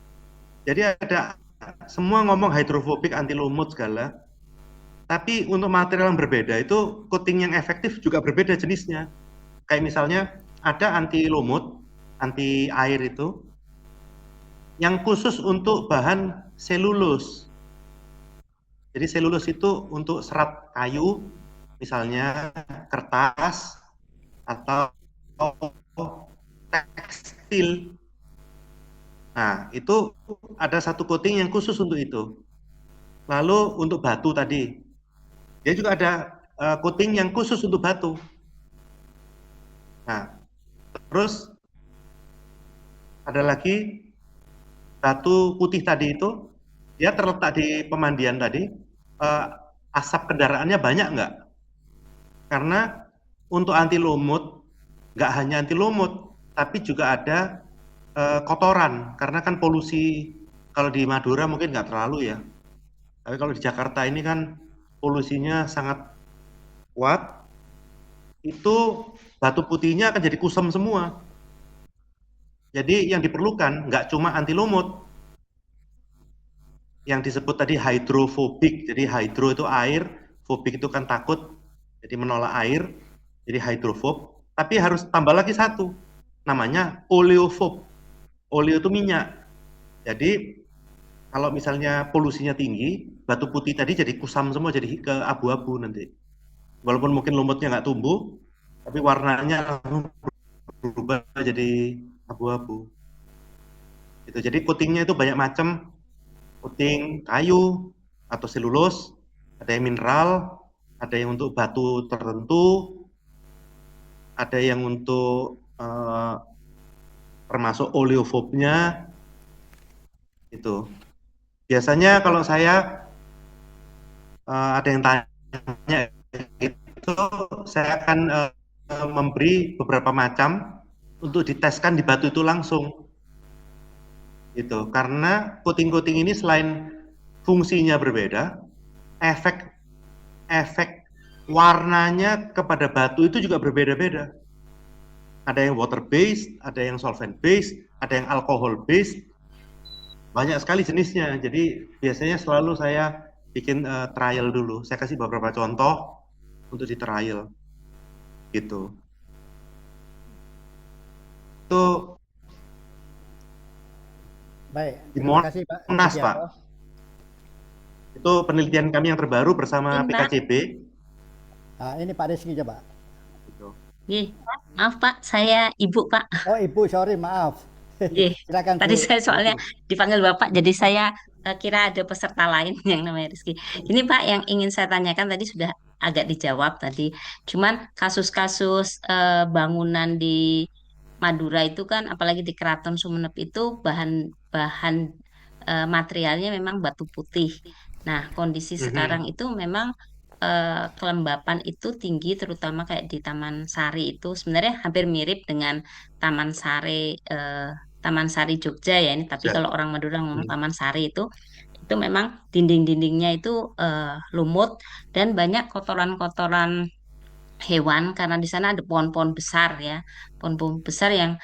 Speaker 3: Jadi ada semua ngomong hidrofobik anti lumut segala. Tapi untuk material yang berbeda itu coating yang efektif juga berbeda jenisnya. Kayak misalnya ada anti lumut, anti air itu yang khusus untuk bahan selulus. Jadi selulus itu untuk serat kayu, misalnya kertas atau tekstil. Nah, itu ada satu coating yang khusus untuk itu. Lalu untuk batu tadi, dia juga ada coating yang khusus untuk batu. Nah, terus ada lagi batu putih tadi itu, dia terletak di pemandian tadi, asap kendaraannya banyak nggak? Karena untuk anti lumut, nggak hanya anti lumut, tapi juga ada kotoran, karena kan polusi, kalau di Madura mungkin nggak terlalu ya, tapi kalau di Jakarta ini kan polusinya sangat kuat, itu batu putihnya akan jadi kusam semua. Jadi yang diperlukan nggak cuma anti lumut, yang disebut tadi hidrofobik. Jadi hydro itu air, fobik itu kan takut, jadi menolak air, jadi hidrofob. Tapi harus tambah lagi satu, namanya oleofob. Oleo itu minyak. Jadi kalau misalnya polusinya tinggi, batu putih tadi jadi kusam semua, jadi ke abu-abu nanti. Walaupun mungkin lumutnya nggak tumbuh, tapi warnanya langsung berubah jadi abu-abu. Itu jadi coatingnya itu banyak macam, coating kayu atau selulus, ada yang mineral, ada yang untuk batu tertentu, ada yang untuk termasuk oleofobnya itu. Biasanya kalau saya ada yang tanya itu, saya akan memberi beberapa macam untuk diteskan di batu itu langsung. Itu karena coating-coating ini selain fungsinya berbeda, efek warnanya kepada batu itu juga berbeda-beda. Ada yang water based, ada yang solvent based, ada yang alcohol based. Banyak sekali jenisnya. Jadi biasanya selalu saya bikin trial dulu. Saya kasih beberapa contoh untuk di trial. Gitu. Itu
Speaker 1: Baik,
Speaker 3: di
Speaker 1: terima kasih Pak
Speaker 3: Monas, Pak.
Speaker 1: Sugiarto.
Speaker 3: Itu penelitian kami yang terbaru bersama
Speaker 9: Ini, Pak.
Speaker 3: PKCB.
Speaker 1: Ini Pak Rizky coba.
Speaker 3: Gitu.
Speaker 9: Nggih, maaf Pak, saya Ibu Pak.
Speaker 1: Oh Ibu, sorry maaf.
Speaker 9: Nggih,
Speaker 1: Silakan
Speaker 9: tadi
Speaker 1: Bu
Speaker 9: saya soalnya
Speaker 1: Rizky.
Speaker 9: dipanggil Bapak, jadi saya kira ada peserta lain yang namanya Rizky. Ini Pak, yang ingin saya tanyakan tadi sudah agak dijawab tadi. Cuman kasus-kasus bangunan di Madura itu kan, apalagi di Keraton Sumenep itu bahan materialnya memang batu putih. Nah, kondisi sekarang itu memang kelembapan itu tinggi, terutama kayak di Taman Sari itu sebenarnya hampir mirip dengan Taman Sari Taman Sari Jogja ya ini. Tapi kalau orang Madura ngomong Taman Sari itu memang dinding-dindingnya itu lumut dan banyak kotoran-kotoran hewan karena di sana ada pohon-pohon besar ya, pohon-pohon besar yang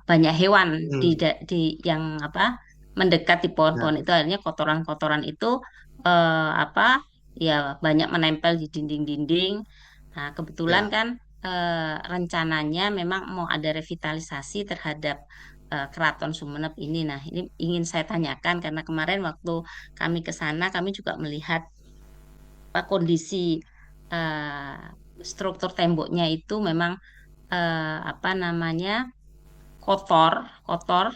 Speaker 9: banyak hewan di yang apa mendekat di pohon-pohon itu, akhirnya kotoran-kotoran itu apa ya banyak menempel di dinding-dinding. Nah, kebetulan kan rencananya memang mau ada revitalisasi terhadap Keraton Sumenep ini. Nah, ini ingin saya tanyakan karena kemarin waktu kami ke sana kami juga melihat kondisi eh, struktur temboknya itu memang apa namanya kotor, kotor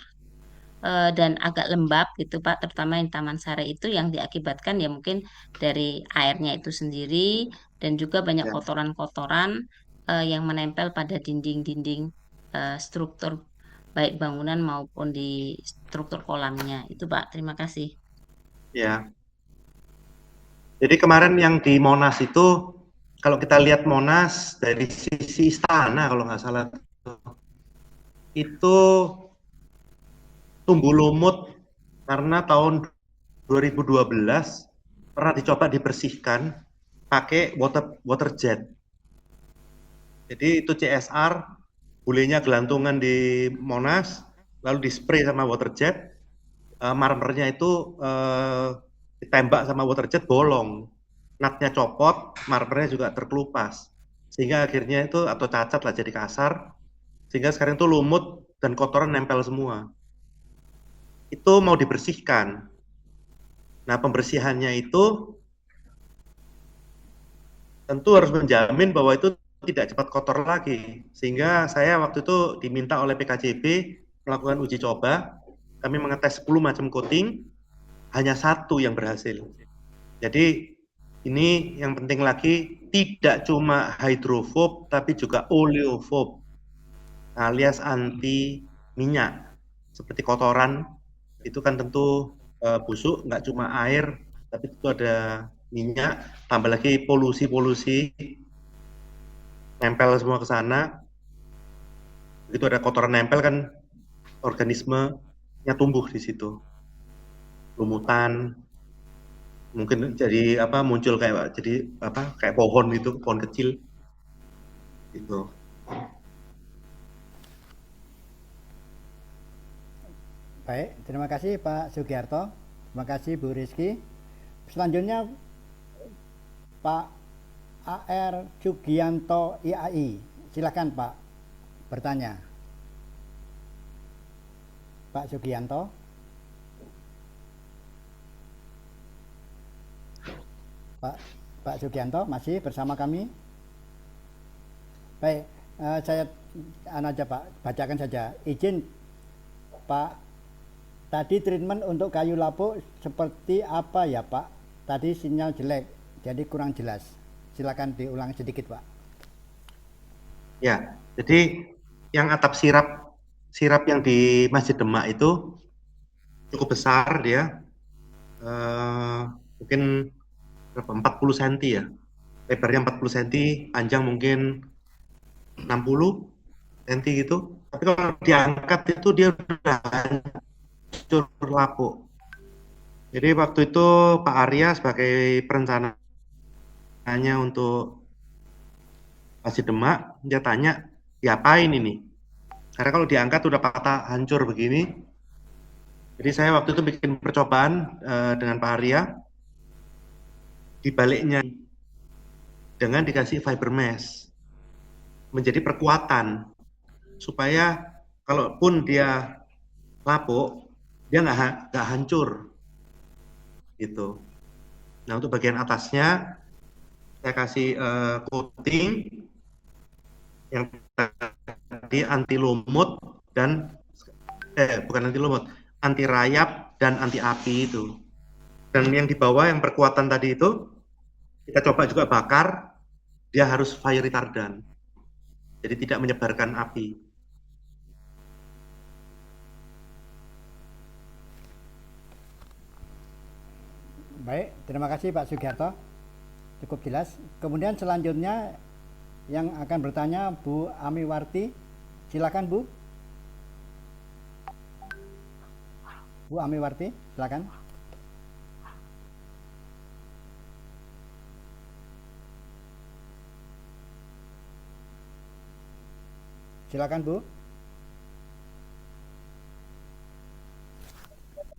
Speaker 9: dan agak lembab gitu Pak, terutama yang Taman Sari itu yang diakibatkan ya mungkin dari airnya itu sendiri dan juga banyak kotoran-kotoran yang menempel pada dinding-dinding struktur baik bangunan maupun di struktur kolamnya. Itu Pak, terima kasih.
Speaker 3: Ya. Jadi kemarin yang di Monas itu, kalau kita lihat Monas dari sisi istana kalau nggak salah, itu tumbuh lumut karena tahun 2012 pernah dicoba dibersihkan pakai water jet. Jadi itu CSR, bulenya gelantungan di Monas, lalu dispray sama water jet, marmernya itu ditembak sama water jet bolong, natnya copot, marmernya juga terkelupas, sehingga akhirnya itu atau cacat lah jadi kasar, sehingga sekarang itu lumut dan kotoran nempel semua. Itu mau dibersihkan. Nah, pembersihannya itu tentu harus menjamin bahwa itu tidak cepat kotor lagi. Sehingga saya waktu itu diminta oleh PKCB melakukan uji coba. Kami mengetes 10 macam coating, hanya satu yang berhasil. Jadi ini yang penting lagi, tidak cuma hydrophobe, tapi juga oleophobe, alias anti minyak. Seperti kotoran, itu kan tentu busuk, nggak cuma air, tapi itu ada minyak, tambah lagi polusi-polusi, nempel semua ke sana. Begitu ada kotoran nempel kan, organismenya tumbuh di situ. Lumutan, mungkin jadi apa muncul kayak jadi apa kayak pohon gitu, pohon kecil gitu.
Speaker 1: Baik, terima kasih Pak Sugiarto, terima kasih Bu Rizky. Selanjutnya Pak AR Sugianto IAI, silakan Pak bertanya. Pak Sugianto. Pak Sugianto masih bersama kami? Baik, saya aja Pak, bacakan saja. Izin Pak, tadi treatment untuk kayu lapuk seperti apa ya Pak? Tadi sinyal jelek, jadi kurang jelas. Silakan diulang sedikit Pak.
Speaker 3: Ya, jadi yang atap sirap yang di Masjid Demak itu cukup besar dia, mungkin berapa? 40 cm ya. Lebarnya 40 cm, panjang mungkin 60 cm gitu. Tapi kalau diangkat itu dia udah hancur lapuk. Jadi waktu itu Pak Arya sebagai perencananya untuk Masjid Demak, dia tanya, diapain ini? Karena kalau diangkat udah patah hancur begini. Jadi saya waktu itu bikin percobaan dengan Pak Arya, di baliknya dengan dikasih fiber mesh menjadi perkuatan supaya kalaupun dia lapuk dia nggak hancur gitu. Nah untuk bagian atasnya saya kasih coating yang tadi anti lumut dan bukan anti lumut, anti rayap dan anti api itu. Dan yang di bawah yang perkuatan tadi itu kita coba juga bakar, dia harus fire retardant, jadi tidak menyebarkan api.
Speaker 1: Baik, terima kasih Pak Sugiarto, cukup jelas. Kemudian selanjutnya yang akan bertanya Bu Amiwarti, silakan Bu. Bu Amiwarti, silakan. Silakan Bu.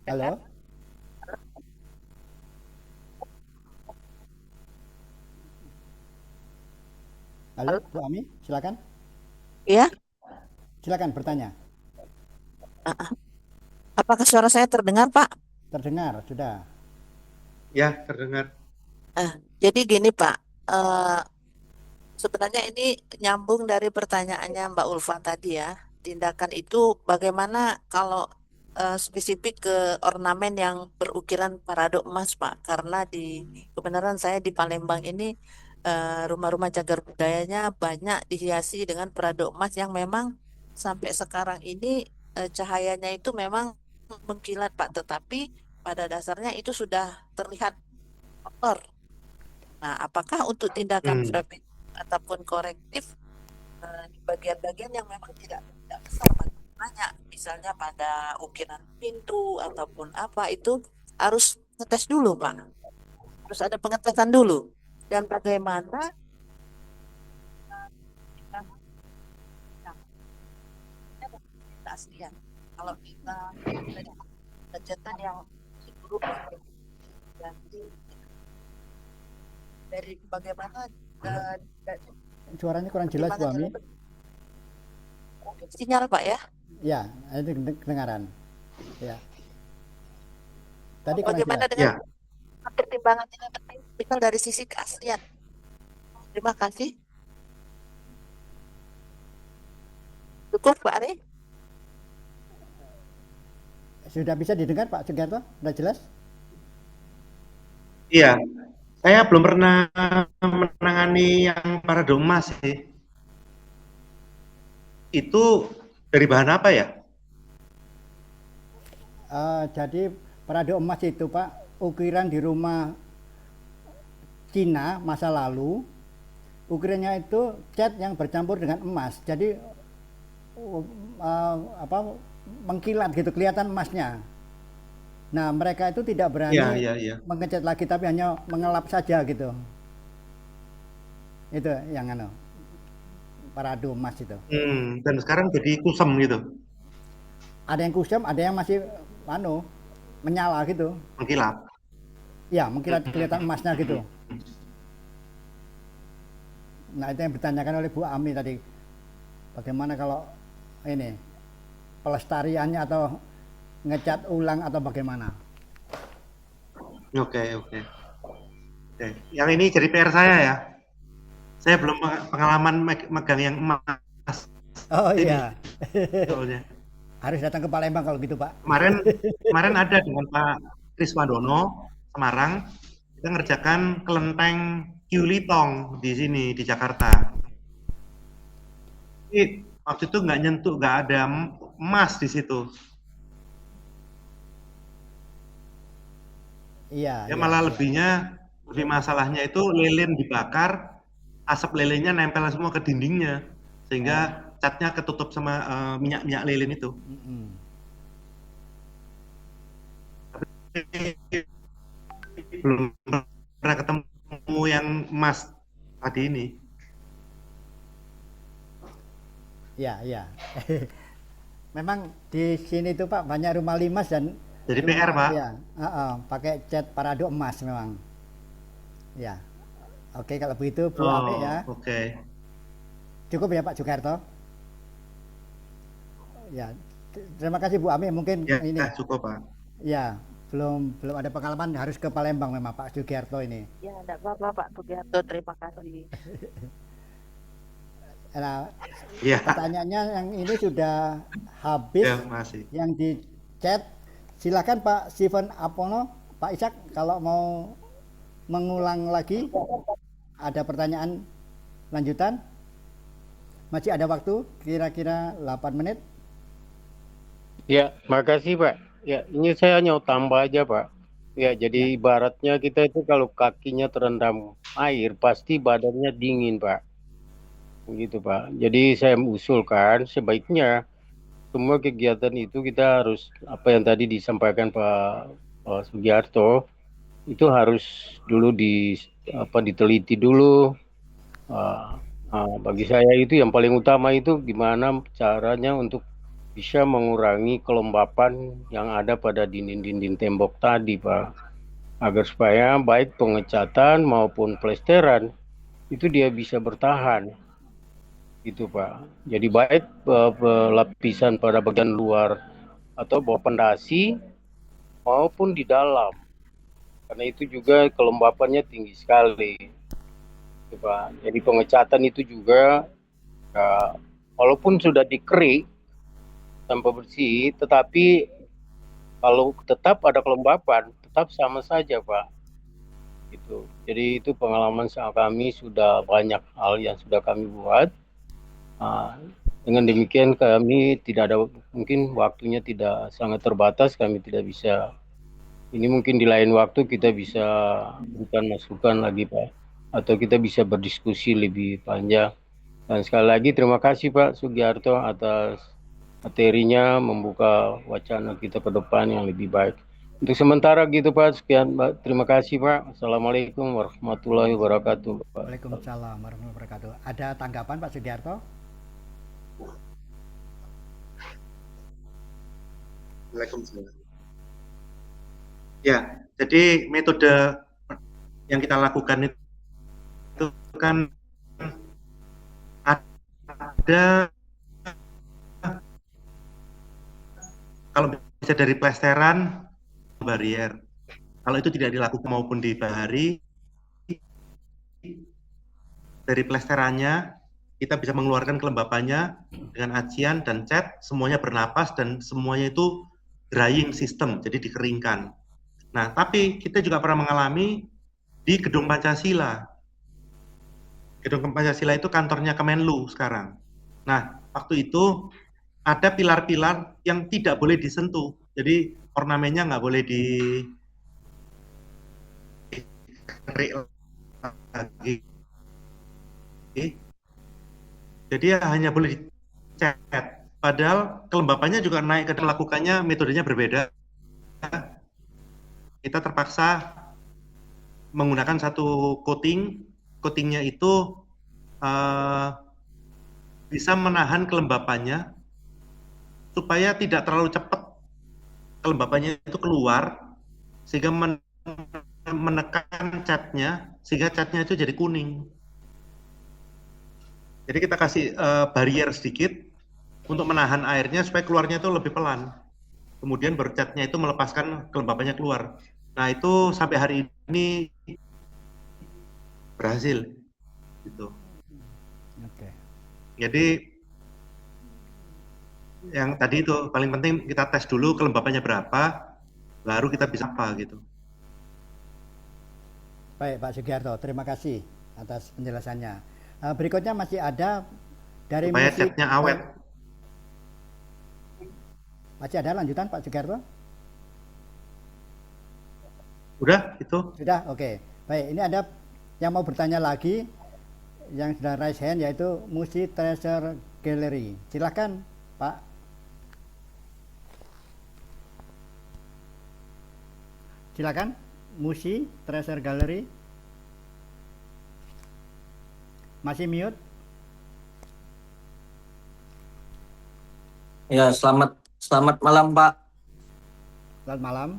Speaker 1: Halo. Halo, Bu Ami, silakan.
Speaker 10: Iya,
Speaker 1: Silakan bertanya.
Speaker 10: apakah suara saya terdengar, Pak?
Speaker 1: Terdengar, sudah.
Speaker 3: Ya, terdengar.
Speaker 10: Jadi gini, Pak. Eh, sebenarnya ini nyambung dari pertanyaannya Mbak Ulfa tadi ya. Tindakan itu bagaimana kalau spesifik ke ornamen yang berukiran parado emas, Pak? Karena kebenaran saya di Palembang ini rumah-rumah cagar budayanya banyak dihiasi dengan parado emas yang memang sampai sekarang ini cahayanya itu memang mengkilat Pak, tetapi pada dasarnya itu sudah terlihat kotor. Nah, apakah untuk tindakan preventif ataupun korektif di bagian-bagian yang memang tidak besar banyak, misalnya pada ukiran pintu ataupun apa itu harus ngetes dulu Pak, harus ada pengetesan dulu. Dan bagaimana keaslian kalau kita kegiatan yang buruk dari bagaimana
Speaker 1: Suaranya kurang jelas Bu Ami.
Speaker 10: sinyal Pak ya?
Speaker 1: Ya, itu kedengaran. Ya. Tadi kurang
Speaker 10: Bagaimana
Speaker 1: jelas.
Speaker 10: dengan pertimbangan yang penting dari sisi keaslian? Terima kasih. Cukup Pak Ari?
Speaker 1: Sudah bisa didengar Pak Sugiarto? Sudah jelas?
Speaker 3: Iya, saya belum pernah menangani yang parado emas sih. Itu dari bahan apa ya?
Speaker 1: Jadi parado emas itu Pak, ukiran di rumah Cina masa lalu, ukirannya itu cat yang bercampur dengan emas. Jadi mengkilat gitu, kelihatan emasnya. Nah, mereka itu tidak berani mengecat lagi, tapi hanya mengelap saja gitu. Itu yang parado emas itu.
Speaker 3: Dan sekarang jadi kusam gitu.
Speaker 1: Ada yang kusam, ada yang masih menyala gitu.
Speaker 3: Mengkilap.
Speaker 1: Ya, mengkilat kelihatan emasnya gitu. Nah, itu yang ditanyakan oleh Bu Ami tadi. Bagaimana kalau ini pelestariannya atau ngecat ulang atau bagaimana?
Speaker 3: Oke. Yang ini jadi PR saya ya. Saya belum pengalaman megang yang emas.
Speaker 1: Oh
Speaker 3: sini
Speaker 1: iya.
Speaker 3: soalnya.
Speaker 1: Harus datang ke Palembang kalau gitu, Pak.
Speaker 3: Kemarin ada dengan Pak Kriswandono Semarang, kita ngerjakan kelenteng Kiulitong di sini di Jakarta. Jadi waktu itu nggak nyentuh, nggak ada emas di situ.
Speaker 1: Iya,
Speaker 3: Ya
Speaker 1: iya,
Speaker 3: malah
Speaker 1: iya.
Speaker 3: lebih masalahnya itu lilin dibakar, asap lilinnya nempel semua ke dindingnya, sehingga catnya ketutup sama minyak-minyak lilin itu.
Speaker 1: Mm-mm.
Speaker 3: Belum pernah ketemu yang emas tadi ini.
Speaker 1: Iya, iya. Memang di sini tuh Pak banyak rumah limas dan
Speaker 3: Jadi PR, Pak.
Speaker 1: ya, pakai cat parado emas memang. Ya. Oke, kalau begitu Bu Ame ya.
Speaker 3: Oke.
Speaker 1: Cukup ya Pak Sugiarto. Ya. Terima kasih Bu Ame, mungkin
Speaker 3: Ya,
Speaker 1: ini
Speaker 3: cukup, Pak.
Speaker 1: ya belum ada pengalaman, harus ke Palembang memang Pak Sugiarto ini.
Speaker 10: Ya, enggak apa-apa Pak Sugiarto, terima kasih.
Speaker 1: Nah,
Speaker 3: Ya,
Speaker 1: pertanyaannya yang ini sudah habis.
Speaker 3: ya, masih.
Speaker 1: Yang di chat, silakan Pak Steven Apono, Pak Ishak kalau mau mengulang lagi, ada pertanyaan lanjutan, masih ada waktu kira-kira 8 menit.
Speaker 4: Ya, makasih Pak. Ya, ini saya hanya tambah aja Pak. Ya, jadi ibaratnya kita itu kalau kakinya terendam air, pasti badannya dingin Pak. Begitu Pak. Jadi saya mengusulkan sebaiknya semua kegiatan itu kita harus, apa yang tadi disampaikan Pak Sugiarto, itu harus dulu diteliti dulu. Bagi saya itu yang paling utama itu gimana caranya untuk bisa mengurangi kelembapan yang ada pada dinding-dinding tembok tadi, Pak. Agar supaya baik pengecatan maupun plesteran itu dia bisa bertahan. Gitu, Pak. Jadi baik lapisan pada bagian luar atau bawah pondasi maupun di dalam. Karena itu juga kelembapannya tinggi sekali. Gitu, Pak. Jadi pengecatan itu juga walaupun sudah dikerik tanpa bersih, tetapi kalau tetap ada kelembapan, tetap sama saja, Pak. Gitu. Jadi itu pengalaman kami, sudah banyak hal yang sudah kami buat. Dengan demikian kami tidak ada, mungkin waktunya tidak sangat terbatas, kami tidak bisa. Ini mungkin di lain waktu kita bisa berikan masukan lagi, Pak. Atau kita bisa berdiskusi lebih panjang. Dan sekali lagi terima kasih Pak Sugiarto atas materinya, membuka wacana kita ke depan yang lebih baik. Untuk sementara gitu Pak, sekian Pak. Terima kasih Pak. Assalamualaikum warahmatullahi wabarakatuh. Pak.
Speaker 1: Waalaikumsalam warahmatullahi wabarakatuh. Ada tanggapan Pak Sugiarto?
Speaker 3: Waalaikumsalam. Ya, jadi metode yang kita lakukan itu kan ada, kalau bisa dari plesteran, barier. Kalau itu tidak dilakukan maupun di bahari, dari plesterannya kita bisa mengeluarkan kelembapannya dengan acian dan cat, semuanya bernapas dan semuanya itu drying system, jadi dikeringkan. Nah, tapi kita juga pernah mengalami di Gedung Pancasila. Gedung Pancasila itu kantornya Kemenlu sekarang. Nah, waktu itu ada pilar-pilar yang tidak boleh disentuh. Jadi ornamennya nggak boleh dikerik lagi. Jadi hanya boleh dicat. Padahal kelembapannya juga naik, karena melakukannya metodenya berbeda. Kita terpaksa menggunakan satu coatingnya itu bisa menahan kelembapannya supaya tidak terlalu cepat kelembapannya itu keluar, sehingga menekan catnya, sehingga catnya itu jadi kuning. Jadi kita kasih barrier sedikit untuk menahan airnya supaya keluarnya itu lebih pelan. Kemudian bercatnya itu melepaskan kelembapannya keluar. Nah, itu sampai hari ini berhasil gitu.
Speaker 1: Oke.
Speaker 3: Jadi Yang tadi itu paling penting kita tes dulu kelembapannya berapa, baru kita bisa apa gitu.
Speaker 1: Baik Pak Sugiarto, terima kasih atas penjelasannya. Berikutnya masih ada dari
Speaker 3: Supaya
Speaker 1: musik.
Speaker 3: catnya awet.
Speaker 1: Masih ada lanjutan Pak Sugiarto?
Speaker 3: Udah itu.
Speaker 1: Sudah, oke. Baik, ini ada yang mau bertanya lagi, yang sudah raise hand, yaitu Musi Treasure Gallery. Silahkan Pak. Silakan, Musi Treasure Gallery. Masih mute?
Speaker 11: Ya, selamat malam, Pak.
Speaker 1: Selamat malam.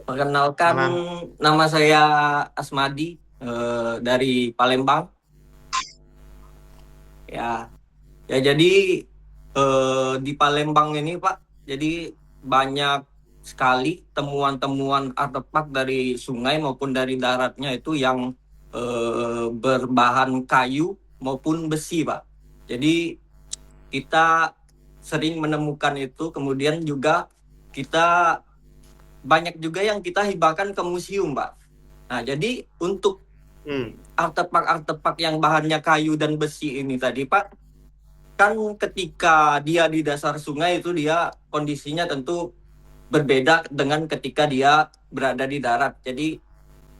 Speaker 11: Perkenalkan, nama saya Asmadi dari Palembang. Ya, jadi di Palembang ini, Pak, jadi banyak sekali temuan-temuan artefak dari sungai maupun dari daratnya itu yang berbahan kayu maupun besi, Pak. Jadi kita sering menemukan itu, kemudian juga kita banyak juga yang kita hibahkan ke museum, Pak. Nah, jadi untuk artefak-artefak yang bahannya kayu dan besi ini tadi, Pak, kan ketika dia di dasar sungai itu dia kondisinya tentu berbeda dengan ketika dia berada di darat. Jadi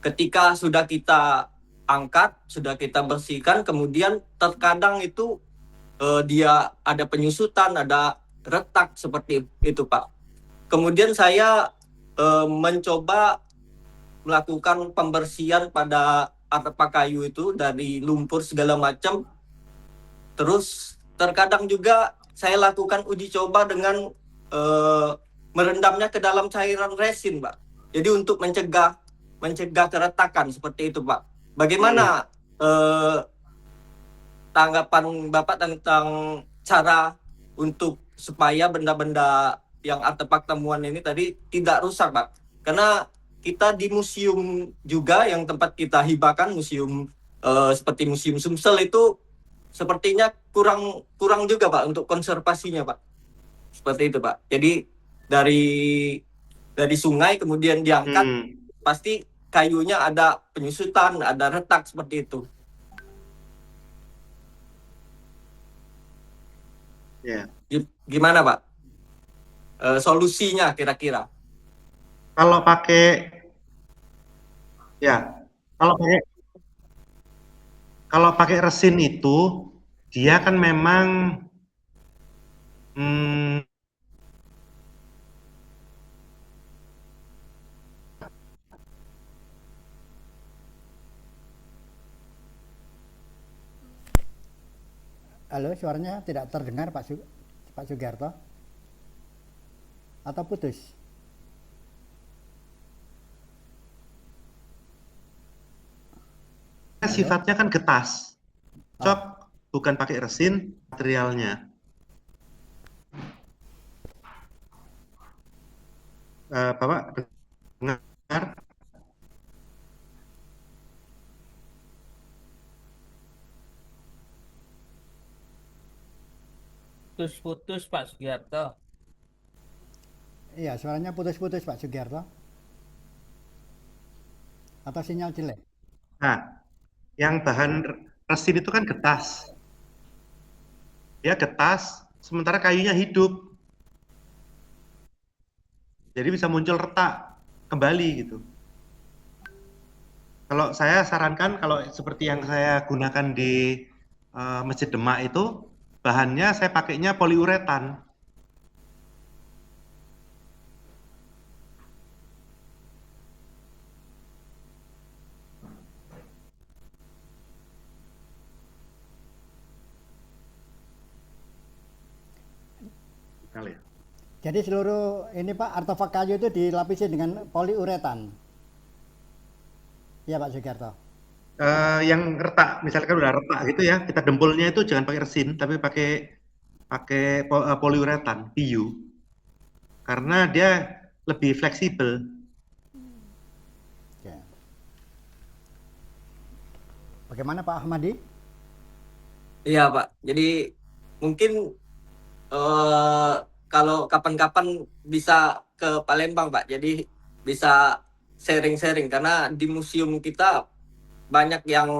Speaker 11: ketika sudah kita angkat, sudah kita bersihkan, kemudian terkadang itu dia ada penyusutan, ada retak seperti itu, Pak. Kemudian saya mencoba melakukan pembersihan pada artefak kayu itu dari lumpur segala macam. Terus terkadang juga saya lakukan uji coba dengan merendamnya ke dalam cairan resin, Pak. Jadi untuk mencegah keretakan seperti itu, Pak. Bagaimana tanggapan Bapak tentang cara untuk supaya benda-benda yang artefak temuan ini tadi tidak rusak, Pak? Karena kita di museum juga yang tempat kita hibahkan, museum seperti Museum Sumsel itu sepertinya kurang juga, Pak, untuk konservasinya, Pak. Seperti itu, Pak. Jadi dari sungai kemudian diangkat, pasti kayunya ada penyusutan, ada retak seperti itu.
Speaker 3: Ya.
Speaker 11: Gimana, Pak? Solusinya kira-kira?
Speaker 3: Kalau pakai kalau pakai resin itu dia kan memang
Speaker 1: Halo, suaranya tidak terdengar Pak Sugiarto. Atau putus?
Speaker 3: sifatnya kan getas. Cok, bukan pakai resin materialnya. Bapak dengar?
Speaker 6: Putus-putus Pak Sugiarto.
Speaker 1: Iya, suaranya putus-putus Pak Sugiarto. Atau sinyal jelek?
Speaker 3: Nah, yang bahan resin itu kan getas. Dia getas, sementara kayunya hidup. Jadi bisa muncul retak kembali gitu. Kalau saya sarankan, kalau seperti yang saya gunakan di Masjid Demak itu, bahannya saya pakainya poliuretan.
Speaker 1: Jadi seluruh ini Pak, artefak kayu itu dilapisi dengan poliuretan. Iya Pak Sugiarto.
Speaker 3: Yang retak, misalkan udah retak gitu ya, kita dempulnya itu jangan pakai resin, tapi pakai poliuretan, PU, karena dia lebih fleksibel.
Speaker 1: Ya. Bagaimana Pak Ahmadi?
Speaker 11: Iya, Pak. Jadi mungkin eh kalau kapan-kapan bisa ke Palembang, Pak. Jadi bisa sharing-sharing karena di museum kita banyak yang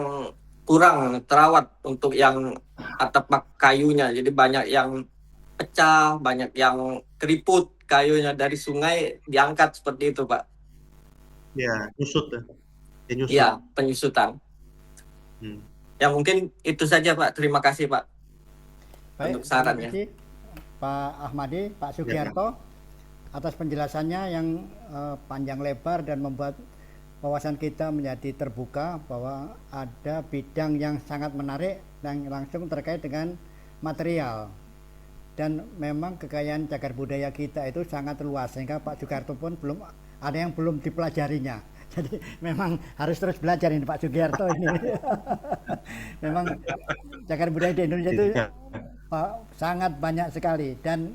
Speaker 11: kurang terawat untuk yang atap kayunya. Jadi banyak yang pecah, banyak yang keriput kayunya dari sungai diangkat seperti itu, Pak.
Speaker 3: Ya, nyusut ya. Ya, nyusut.
Speaker 11: Iya, penyusutan.
Speaker 3: Hmm.
Speaker 11: Ya mungkin itu saja, Pak. Terima kasih, Pak,
Speaker 1: Baik,
Speaker 11: untuk
Speaker 1: terima
Speaker 11: sarannya.
Speaker 1: kasih Pak Ahmadi, Pak Sugiarto atas penjelasannya yang panjang lebar dan membuat wawasan kita menjadi terbuka bahwa ada bidang yang sangat menarik dan langsung terkait dengan material. Dan memang kekayaan cagar budaya kita itu sangat luas sehingga Pak Sugiarto pun belum ada yang belum dipelajarinya. Jadi memang harus terus belajar ini Pak Sugiarto ini. Memang cagar budaya di Indonesia itu sangat banyak sekali dan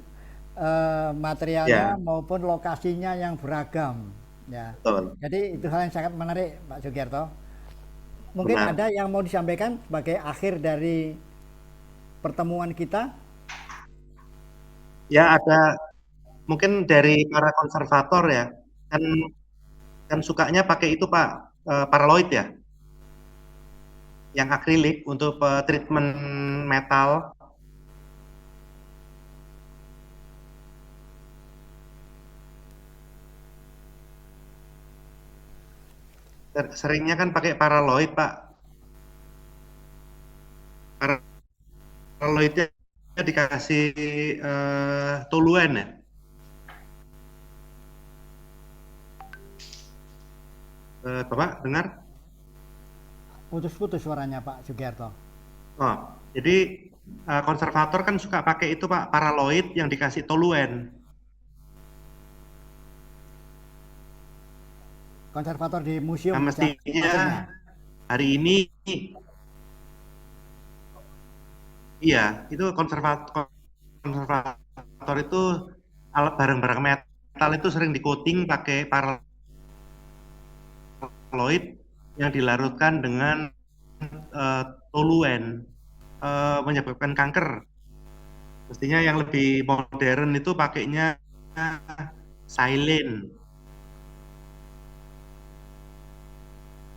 Speaker 1: materialnya maupun lokasinya yang beragam. Ya.
Speaker 3: Betul.
Speaker 1: Jadi itu hal yang sangat menarik Pak Sugiarto. Mungkin
Speaker 3: Benar.
Speaker 1: ada yang mau disampaikan sebagai akhir dari pertemuan kita?
Speaker 3: Ya, ada mungkin dari para konservator ya, kan sukanya pakai itu Pak, paraloid ya, yang akrilik untuk treatment metal. Seringnya kan pakai paraloid Pak. Paraloidnya dikasih toluene ya. Bapak dengar?
Speaker 1: Putus-putus suaranya Pak Sugiarto.
Speaker 3: Oh, jadi konservator kan suka pakai itu Pak, paraloid yang dikasih toluen.
Speaker 1: Konservator di museum.
Speaker 3: Nah, mestinya hari ini, iya, itu konservator itu alat barang-barang metal itu sering di-coating pakai paraloid yang dilarutkan dengan toluen, menyebabkan kanker. Mestinya yang lebih modern itu pakainya silane.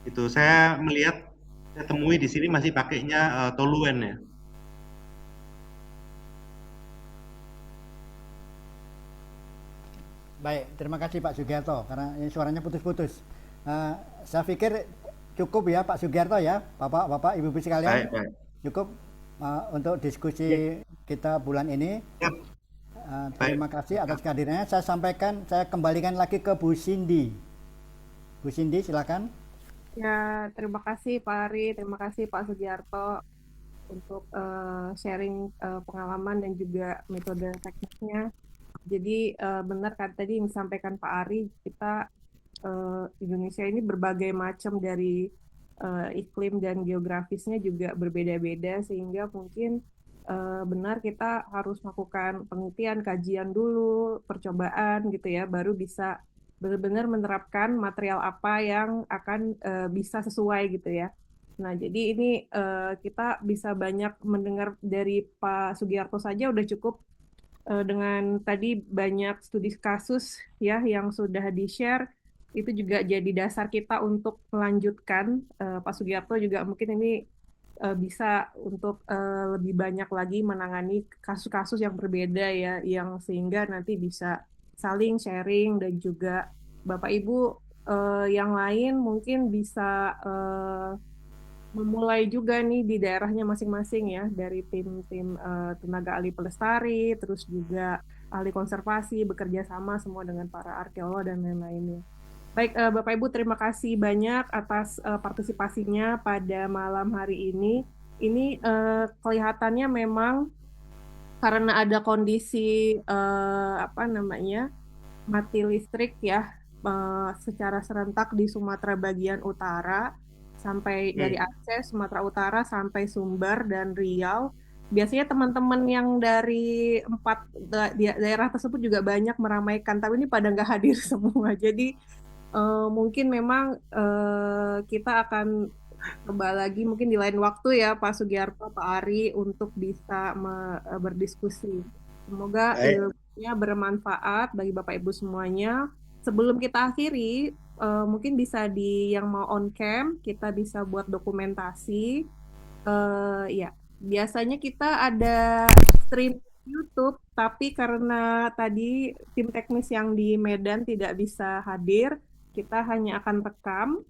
Speaker 3: Itu saya melihat, saya temui di sini masih pakainya toluen ya.
Speaker 1: Baik, terima kasih Pak Sugiarto karena ini suaranya putus-putus. Saya pikir cukup ya Pak Sugiarto ya, Bapak, Ibu-ibu sekalian.
Speaker 3: Baik.
Speaker 1: Cukup untuk diskusi kita bulan ini. Terima kasih atas kehadirannya. Saya kembalikan lagi ke Bu Cindy. Bu Cindy, silakan.
Speaker 2: Ya, terima kasih Pak Ari, terima kasih Pak Sugiarto untuk sharing pengalaman dan juga metode tekniknya. Jadi benar kan tadi yang disampaikan Pak Ari, kita Indonesia ini berbagai macam dari iklim dan geografisnya juga berbeda-beda sehingga mungkin benar kita harus melakukan penelitian, kajian dulu, percobaan gitu ya, baru bisa benar-benar menerapkan material apa yang akan bisa sesuai gitu ya. Nah, jadi ini kita bisa banyak mendengar dari Pak Sugiarto saja udah cukup dengan tadi banyak studi kasus ya yang sudah di-share, itu juga jadi dasar kita untuk melanjutkan. Pak Sugiarto juga mungkin ini bisa untuk lebih banyak lagi menangani kasus-kasus yang berbeda ya, yang sehingga nanti bisa saling sharing dan juga Bapak Ibu yang lain mungkin bisa memulai juga nih di daerahnya masing-masing ya, dari tim-tim tenaga ahli pelestari, terus juga ahli konservasi, bekerja sama semua dengan para arkeolog dan lain-lainnya. Baik, Bapak Ibu, terima kasih banyak atas partisipasinya pada malam hari ini. Ini kelihatannya memang karena ada kondisi mati listrik ya secara serentak di Sumatera bagian utara sampai dari Aceh, Sumatera Utara sampai Sumbar dan Riau. Biasanya teman-teman yang dari daerah tersebut juga banyak meramaikan, tapi ini pada nggak hadir semua. Jadi mungkin memang kita akan coba lagi mungkin di lain waktu ya Pak Sugiarto, Pak Ari untuk bisa berdiskusi. Semoga
Speaker 3: Baik.
Speaker 2: ilmunya bermanfaat bagi Bapak Ibu semuanya. Sebelum kita akhiri, mungkin bisa yang mau on cam, kita bisa buat dokumentasi. Ya, biasanya kita ada stream YouTube, tapi karena tadi tim teknis yang di Medan tidak bisa hadir, kita hanya akan rekam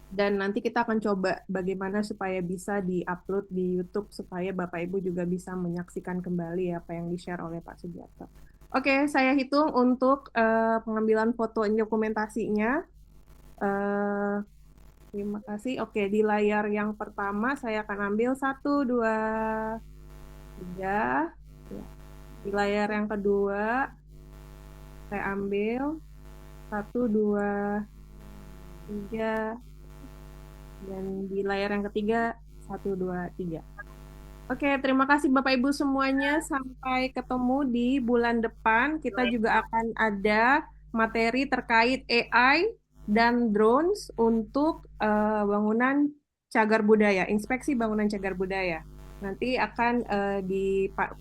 Speaker 2: dan nanti kita akan coba bagaimana supaya bisa di-upload di YouTube supaya Bapak Ibu juga bisa menyaksikan kembali apa yang di-share oleh Pak Sugiarto. Oke, saya hitung untuk pengambilan foto dokumentasinya. Terima kasih. Oke, di layar yang pertama saya akan ambil 1, 2, 3. Ya. Di layar yang kedua saya ambil 1, 2, 3. Dan di layar yang ketiga 1, 2, 3. Oke, terima kasih Bapak Ibu semuanya. Sampai ketemu di bulan depan. Kita juga akan ada materi terkait AI dan drones untuk bangunan cagar budaya, inspeksi bangunan cagar budaya. Nanti akan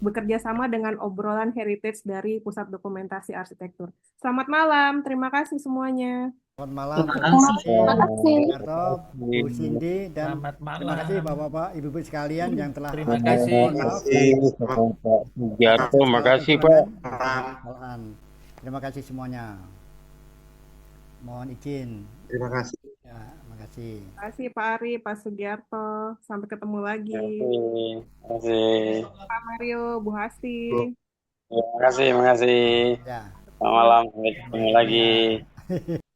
Speaker 2: bekerja sama dengan obrolan heritage dari Pusat Dokumentasi Arsitektur. Selamat malam, terima kasih semuanya.
Speaker 1: Selamat malam,
Speaker 9: Terima
Speaker 1: terima
Speaker 9: kasih.
Speaker 1: kasih
Speaker 9: Terima
Speaker 1: Pak
Speaker 9: kasih.
Speaker 1: Sugiarto, Bu Cindy, dan
Speaker 6: Selamat
Speaker 1: terima kasih
Speaker 6: malam.
Speaker 1: Bapak-Bapak, Ibu-Ibu sekalian yang telah
Speaker 6: Terima
Speaker 1: hadir.
Speaker 6: kasih.
Speaker 1: Mohon
Speaker 3: Terima
Speaker 1: maaf
Speaker 3: kasih.
Speaker 4: Pak Sugiarto,
Speaker 1: segala
Speaker 4: makasih Pak.
Speaker 1: kekurangan dan
Speaker 3: Malam.
Speaker 1: kesalahan. Terima kasih semuanya. Mohon izin.
Speaker 3: Terima kasih.
Speaker 1: Ya, terima kasih.
Speaker 2: Terima kasih Pak Ari, Pak Sugiarto. Sampai ketemu lagi.
Speaker 5: Terima kasih.
Speaker 2: Pak Mario, Bu Hasti.
Speaker 5: Terima kasih.
Speaker 1: Ya,
Speaker 5: Selamat malam, sampai ketemu
Speaker 1: sampai
Speaker 5: lagi.
Speaker 1: ketemu ya.